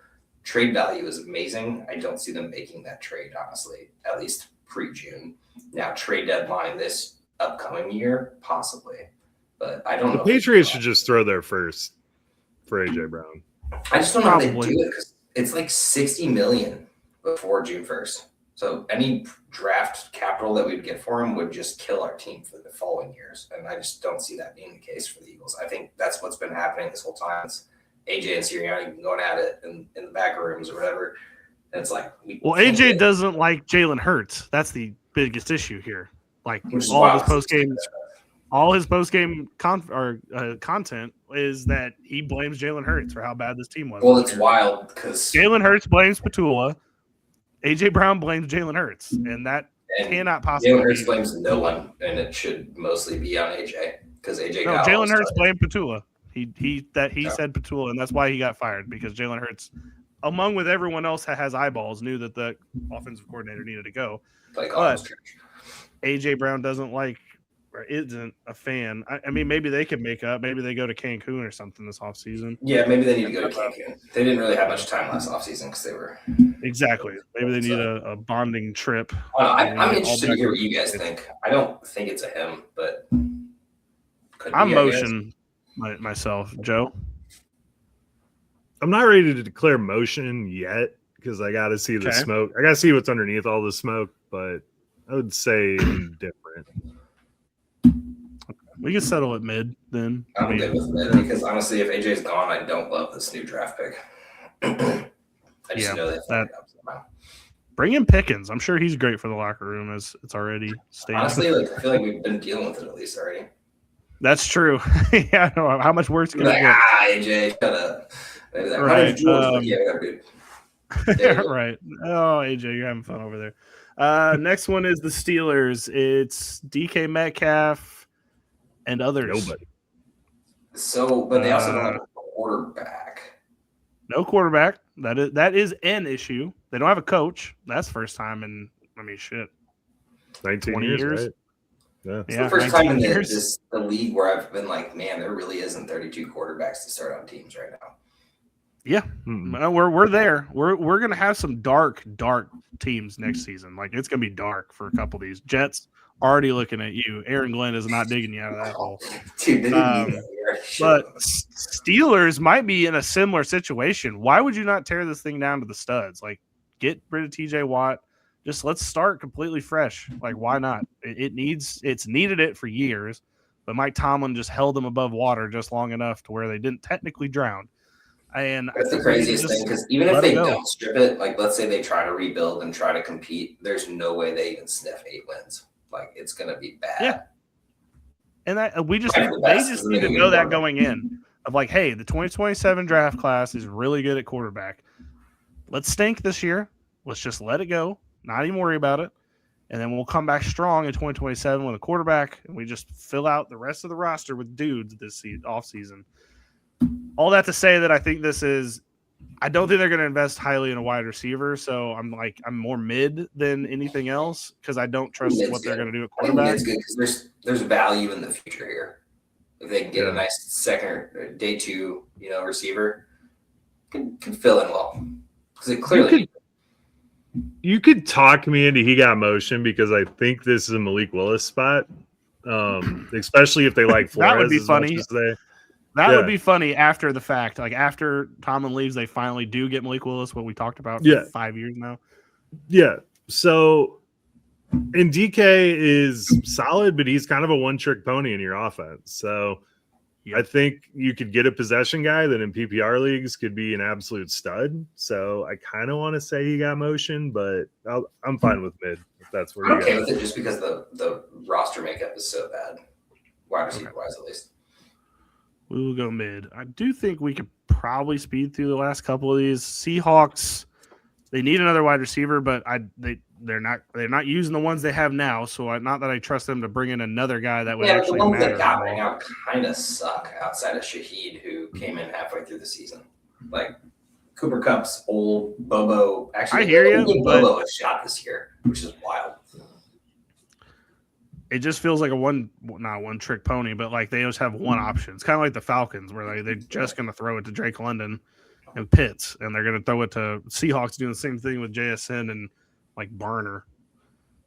trade value is amazing, I don't see them making that trade, honestly, at least pre-June. Now, trade deadline this upcoming year, possibly. But I don't know. The Patriots should just throw their first for A.J. Brown. I just don't know how they do it because it's like $60 million before June 1st. So any draft capital that we'd get for him would just kill our team for the following years. And I just don't see that being the case for the Eagles. I think that's what's been happening this whole time. It's AJ and Sirianni going at it in the back rooms or whatever. And it's like, AJ doesn't like Jalen Hurts. That's the biggest issue here. Like all his post game content is that he blames Jalen Hurts for how bad this team was. Well, it's wild because Jalen Hurts blames Petula. AJ Brown blames Jalen Hurts, and that cannot possibly. Jalen Hurts blames no one, and it should mostly be on AJ because AJ. No, Jalen Hurts blamed Petula. He said Petula, and that's why he got fired because Jalen Hurts, along with everyone else that has eyeballs, knew that the offensive coordinator needed to go. But AJ Brown doesn't like or isn't a fan. I mean, maybe they could make up. Maybe they go to Cancun or something this offseason. Yeah, maybe they need to go to Cancun. They didn't really have much time last offseason because they were exactly. Maybe they need a bonding trip. I'm interested to hear what you guys think. I don't think it's a him, but I'm motion myself, Joe. I'm not ready to declare motion yet because I got to see the smoke. I got to see what's underneath all the smoke, but I would say indifferent. We can settle at mid then. I'm good with mid because honestly, if AJ's gone, I don't love this new draft pick. I just know that. Bring in Pickens. I'm sure he's great for the locker room as it's already stated. Honestly, I feel like we've been dealing with it at least already. That's true. Yeah, I know. How much worse can it get? AJ, shut up. Right. Right. Oh, AJ, you're having fun over there. Next one is the Steelers. It's DK Metcalf and others. Nobody. So, but they also don't have a quarterback. No quarterback. That is an issue. They don't have a coach. That's the first time in, 19 years. Right? Yeah. It's the first time in the league where I've been like, man, there really isn't 32 quarterbacks to start on teams right now. Yeah, we're there. We're gonna have some dark teams next season. Like it's gonna be dark for a couple of these. Jets already looking at you. Aaron Glenn is not digging you out of that hole. Dude, but Steelers might be in a similar situation. Why would you not tear this thing down to the studs? Like get rid of TJ Watt. Just let's start completely fresh. Like why not? It's needed it for years, but Mike Tomlin just held them above water just long enough to where they didn't technically drown. And That's the craziest thing, because even if they don't strip it, like let's say they try to rebuild and try to compete, there's no way they even sniff 8 wins. Like it's going to be bad. Yeah. And they just need to know that going in of like, hey, the 2027 draft class is really good at quarterback. Let's stink this year. Let's just let it go. Not even worry about it. And then we'll come back strong in 2027 with a quarterback, and we just fill out the rest of the roster with dudes this offseason. All that to say that I think I don't think they're going to invest highly in a wide receiver. So I'm more mid than anything else because I don't trust what they're going to do at quarterback. It's good because there's value in the future here. If they can get a nice second day 2, receiver, can fill in well because it clearly. You could talk me into he got motion because I think this is a Malik Willis spot, especially if they like Flores. That would be funny. That would be funny after the fact. Like after Tomlin leaves, they finally do get Malik Willis, what we talked about for 5 years now. Yeah. So, and DK is solid, but he's kind of a one-trick pony in your offense. So I think you could get a possession guy that in PPR leagues could be an absolute stud. So I kind of want to say he got motion, but I'm fine with mid if that's where I'm okay with it just because the roster makeup is so bad, wide receiver-wise at least. We will go mid. I do think we could probably speed through the last couple of these. Seahawks, they need another wide receiver, but they're not using the ones they have now. So not that I trust them to bring in another guy that would actually matter. The ones that got right now kind of suck outside of Shaheed, who came in halfway through the season. Like Cooper Kupp's old Bobo. Actually, I hear you. Bobo was shot this year, which is wild. It just feels like not one trick pony, but like they just have one option. It's kind of like the Falcons, where they're just going to throw it to Drake London and Pitts, and they're going to throw it to Seahawks doing the same thing with JSN and like Barner.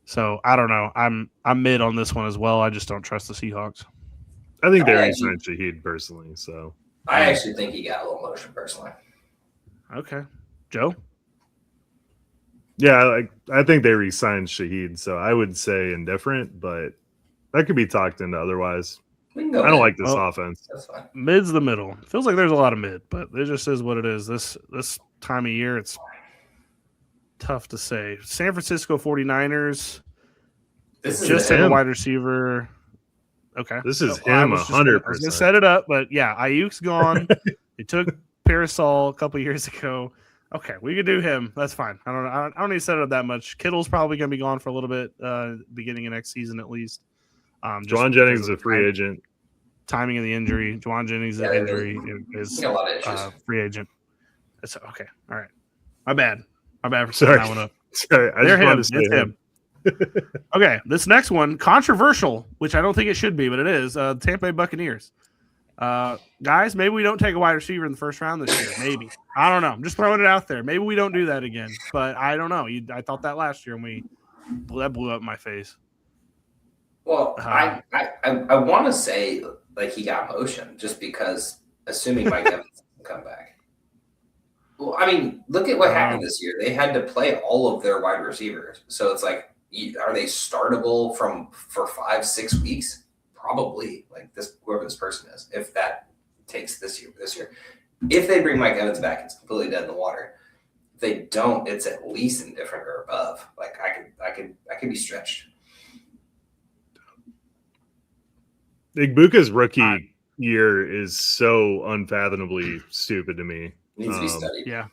So I don't know. I'm mid on this one as well. I just don't trust the Seahawks. I think they re-signed Shaheed personally. So I actually think he got a little motion personally. Okay, Joe. Yeah, I think they re-signed Shaheed, so I would say indifferent, but that could be talked into otherwise. I don't like this offense. That's fine. Mid's the middle. Feels like there's a lot of mid, but it just is what it is. This time of year, it's tough to say. San Francisco 49ers. This is just a wide receiver. Okay. This is him 100%. I was going to set it up, but yeah, Ayuk's gone. They took Parasol a couple years ago. Okay, we could do him. That's fine. I don't need to set it up that much. Kittle's probably going to be gone for a little bit, beginning of next season at least. Juwan Jennings is a free agent. Timing of the injury. Juwan Jennings' injury is a lot of issues. Free agent. That's okay. All right. My bad for Sorry. that one up. Sorry, I just wanted to say it's him. Okay, this next one, controversial, which I don't think it should be, but it is. Tampa Bay Buccaneers. Guys, maybe we don't take a wide receiver in the first round this year. Maybe. I don't know. I'm just throwing it out there. Maybe we don't do that again. But I don't know. I thought that last year, and that blew up in my face. Well, I want to say like he got motion just because assuming Mike Evans will come back. Well, I mean, look at what happened this year. They had to play all of their wide receivers. So it's like, are they startable for 5-6 weeks? Probably, like whoever this person is, if that takes this year. If they bring Mike Evans back, it's completely dead in the water. If they don't, it's at least indifferent or above. Like I could be stretched. Igbuka's rookie year is so unfathomably stupid to me. Needs to be studied. Yeah.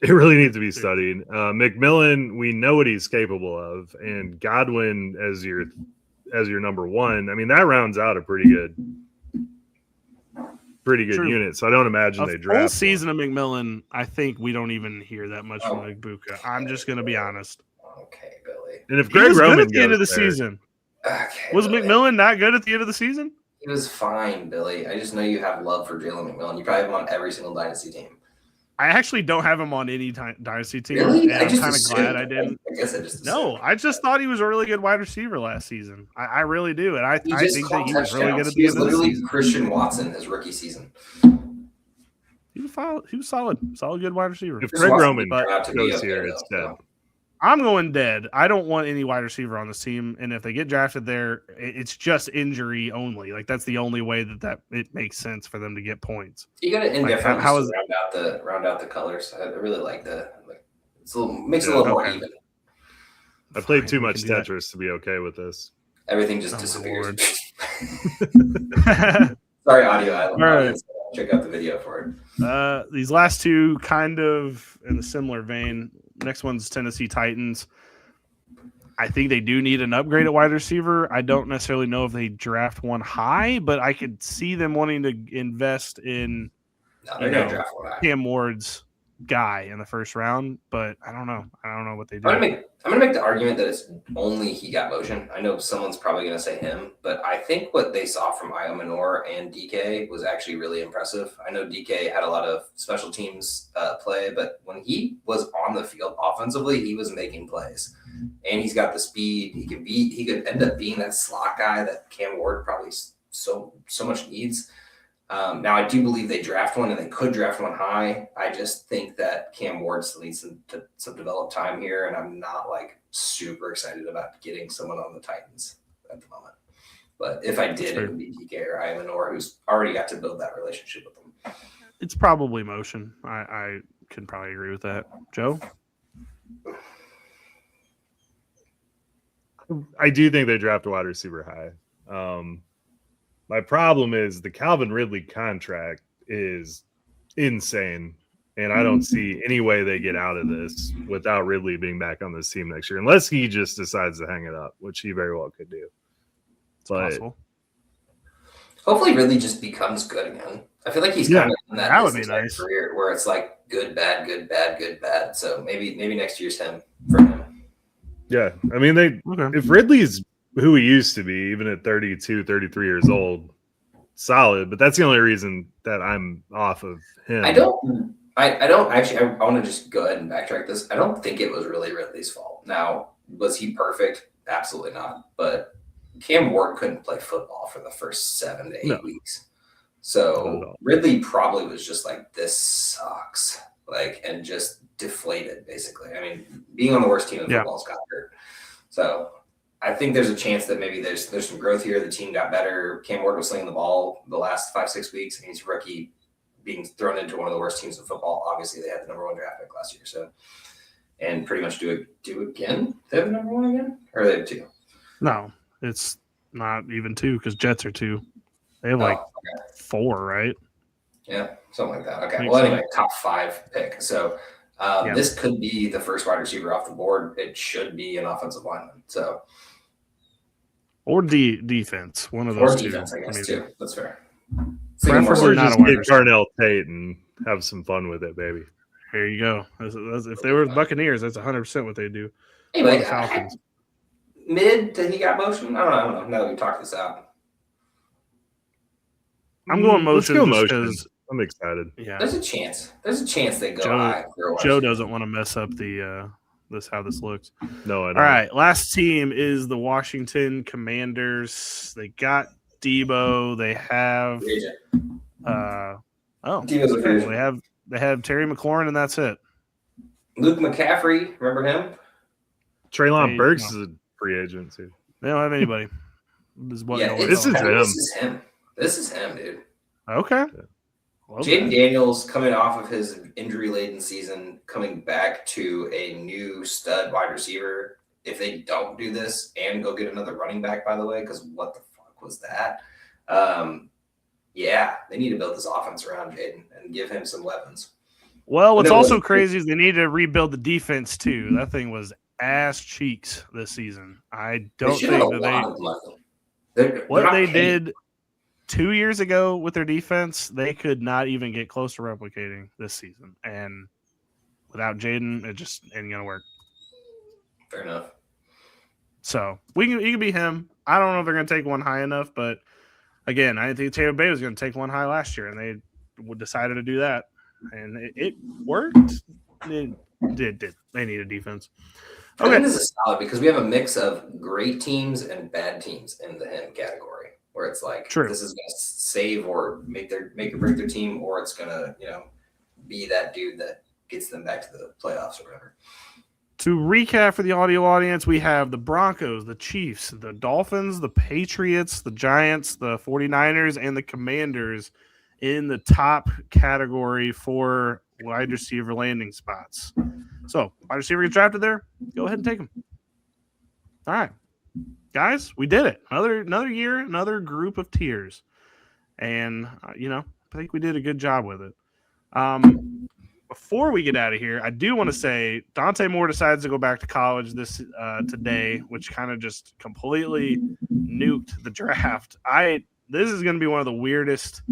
It really needs to be studied. McMillan, we know what he's capable of, and Godwin as your number one. I mean, that rounds out a pretty good unit. So I don't imagine they draft. Full season of McMillan, I think we don't even hear that much from Igbuka. I'm just going to be honest. Okay, Billy. And if Greg Roman good at the end of the there, season, was Billy. McMillan not good at the end of the season? He was fine, Billy. I just know you have love for Jalen McMillan. You probably have him on every single Dynasty team. I actually don't have him on any Dynasty team. Really? And I'm kind of glad I didn't. I guess I just No, I just thought he was a really good wide receiver last season. I really do. And I think that he was really good at the end of the season. Christian Watson his rookie season. He was solid. Solid good wide receiver. If Greg Roman goes here, it's dead. I'm going dead. I don't want any wide receiver on this team, and if they get drafted there, it's just injury only. Like that's the only way that it makes sense for them to get points. You got to indifferent Like, how just to round out the colors. I really like that. Like, makes it a little more even. I played too much Tetris to be okay with this. Everything just disappears. Sorry, audio island. Right. Check out the video for it. These last two kind of in a similar vein. Next one's Tennessee Titans. I think they do need an upgrade at wide receiver. I don't necessarily know if they draft one high, but I could see them wanting to invest in draft one high. Cam Ward's guy in the first round, but I don't know. I don't know what they do. I'm gonna make the argument that it's only he got motion. I know someone's probably gonna say him, but I think what they saw from Io Manor and DK was actually really impressive. I know DK had a lot of special teams play, but when he was on the field offensively, he was making plays, and he's got the speed. He could end up being that slot guy that Cam Ward probably so much needs. Now, I do believe they draft one, and they could draft one high. I just think that Cam Ward still needs some developed time here, and I'm not like super excited about getting someone on the Titans at the moment. But if I did, it would be DK or Io Manor, who's already got to build that relationship with them. It's probably motion. I can probably agree with that. Joe? I do think they draft a wide receiver high. My problem is the Calvin Ridley contract is insane, and I don't see any way they get out of this without Ridley being back on this team next year, unless he just decides to hang it up, which he very well could do. It's possible. Hopefully Ridley just becomes good again. I feel like he's kind of in that would be nice career where it's like good, bad, good, bad, good, bad. So maybe next year's for him. Yeah, I mean, if Ridley's who he used to be, even at 32, 33 years old, solid. But that's the only reason that I'm off of him. I don't actually. I want to just go ahead and backtrack this. I don't think it was really Ridley's fault. Now, was he perfect? Absolutely not. But Cam Ward couldn't play football for the first 7 to 8 weeks. So Ridley probably was just like, this sucks. And just deflated, basically. I mean, being on the worst team in football's got hurt. So I think there's a chance that maybe there's some growth here. The team got better. Cam Ward was slinging the ball the last 5-6 weeks, and he's a rookie being thrown into one of the worst teams in football. Obviously, they had the number one draft pick last year, so and pretty much do again. They have the number one again, or they have two? No, it's not even two because Jets are two. They have 4, right? Yeah, something like that. Okay. Well, anyway, top 5 pick. So this could be the first wide receiver off the board. It should be an offensive lineman. So. Or defense, one of those two. Defense, I guess, too. That's fair. Preferably just get Darnell Tate and have some fun with it, baby. Here you go. If they were the Buccaneers, that's 100% what they do. Anyway, Falcons. Mid that he got motion? I don't know. Now that we talked this out. I'm going motion. Let's go motion. I'm excited. Yeah. There's a chance they go high. Joe doesn't want to mess up how this looks. No, I don't. All right, last team is the Washington Commanders. They got Debo. They have they have Terry McLaurin, and that's it. Luke McCaffrey, remember him? Treylon Burks is a free agent too. They don't have anybody. This is him. This is him, dude. Okay. Jaden Daniels coming off of his injury-laden season, coming back to a new stud wide receiver. If they don't do this and go get another running back, by the way, because what the fuck was that? They need to build this offense around Jaden and give him some weapons. Well, what's also crazy is they need to rebuild the defense, too. That thing was ass cheeks this season. I don't think that what they did 2 years ago with their defense, they could not even get close to replicating this season. And without Jaden, it just ain't going to work. Fair enough. So you can be him. I don't know if they're going to take one high enough, but again, I think Tampa Bay was going to take one high last year, and they decided to do that. And it worked. It did. They need a defense. Okay. I think this is solid because we have a mix of great teams and bad teams in the him category, where it's like this is going to save or make or break their team, or it's going to be that dude that gets them back to the playoffs or whatever. To recap for the audio audience, we have the Broncos, the Chiefs, the Dolphins, the Patriots, the Giants, the 49ers, and the Commanders in the top category for wide receiver landing spots. So, wide receiver gets drafted there, go ahead and take them. All right. Guys, we did it. Another year, another group of tiers. And, I think we did a good job with it. Before we get out of here, I do want to say Dante Moore decides to go back to college today, which kind of just completely nuked the draft. This is going to be one of the weirdest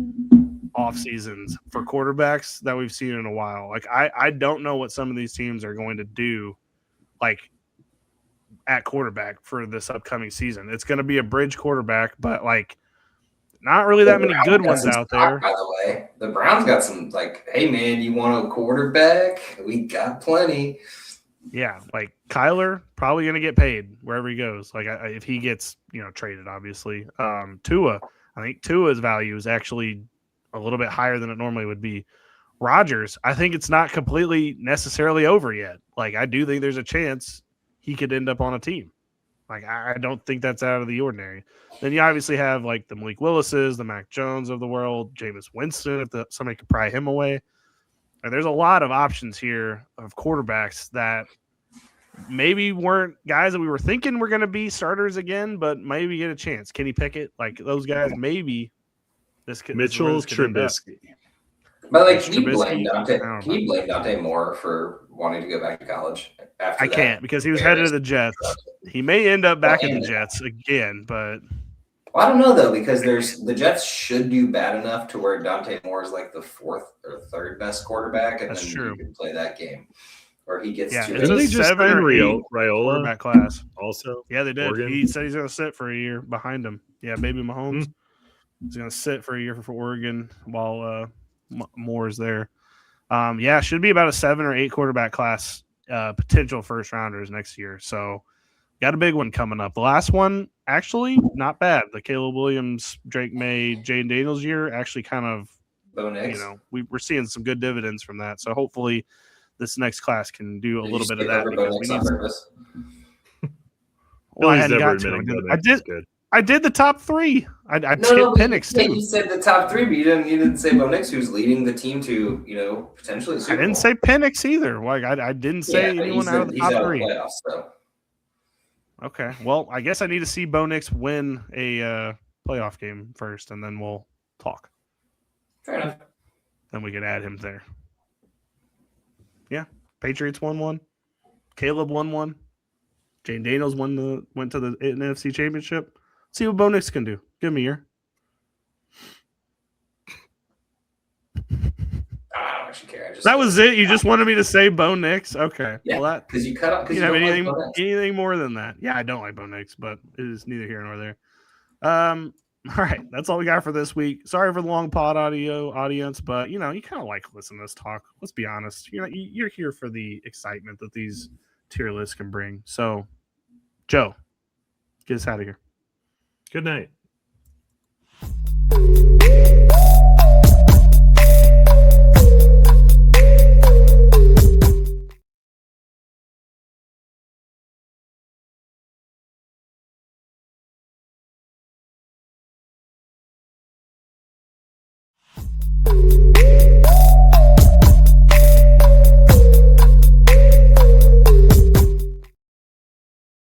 off seasons for quarterbacks that we've seen in a while. Like I don't know what some of these teams are going to do, like at quarterback for this upcoming season. It's going to be a bridge quarterback, but like not really that many good ones out there. By the way, the Browns got some hey man, you want a quarterback? We got plenty. Yeah, like Kyler probably going to get paid wherever he goes. Like if he gets traded, obviously. Tua, I think Tua's value is actually a little bit higher than it normally would be. Rodgers, I think it's not completely necessarily over yet. Like I do think there's a chance he could end up on a team. Like I don't think that's out of the ordinary. Then you obviously have like the Malik Willises, the Mac Jones of the world, Jameis Winston, if somebody could pry him away. And there's a lot of options here of quarterbacks that maybe weren't guys that we were thinking were going to be starters again, but maybe get a chance. Kenny Pickett, like those guys, maybe this could. Mitchell Trubisky. But can you blame Dante Moore for wanting to go back to college? I can't because he was headed to the Jets. He may end up back at the Jets again, but I don't know though because the Jets should do bad enough to where Dante Moore is like the fourth or third best quarterback, and then you can play that game, or he gets to. Didn't they just sign Raiola quarterback class also? Yeah, they did. Oregon? He said he's going to sit for a year behind him. Yeah, baby Mahomes. He's going to sit for a year for Oregon while Moore's there. Should be about a 7 or 8 quarterback class. Potential first rounders next year. So got a big one coming up. The last one, actually, not bad. The Caleb Williams, Drake May, Jaden Daniels year actually kind of, we're seeing some good dividends from that. So hopefully this next class can do a little bit of that because we need well, I hadn't got to. I did the top 3. I skipped Penix too. You said the top 3, but you didn't say Bo Nix, who's leading the team to potentially. I didn't say Penix either. Like I didn't say anyone out of the top 3. Playoffs, so. Okay, well I guess I need to see Bo Nix win a playoff game first, and then we'll talk. Fair enough. Then we could add him there. Yeah, Patriots 1-1. Caleb 1-1. Jane Daniels went to the NFC Championship. See what Bo Nix can do. Give him a year. I don't actually care. That was it. You just wanted me to say Bo Nix. Okay. Yeah. Well, because you cut up. You have anything more than that? Yeah, I don't like Bo Nix, but it is neither here nor there. All right, that's all we got for this week. Sorry for the long pod audience, but you kind of like listening to us talk. Let's be honest. You're here for the excitement that these tier lists can bring. So, Joe, get us out of here. Good night.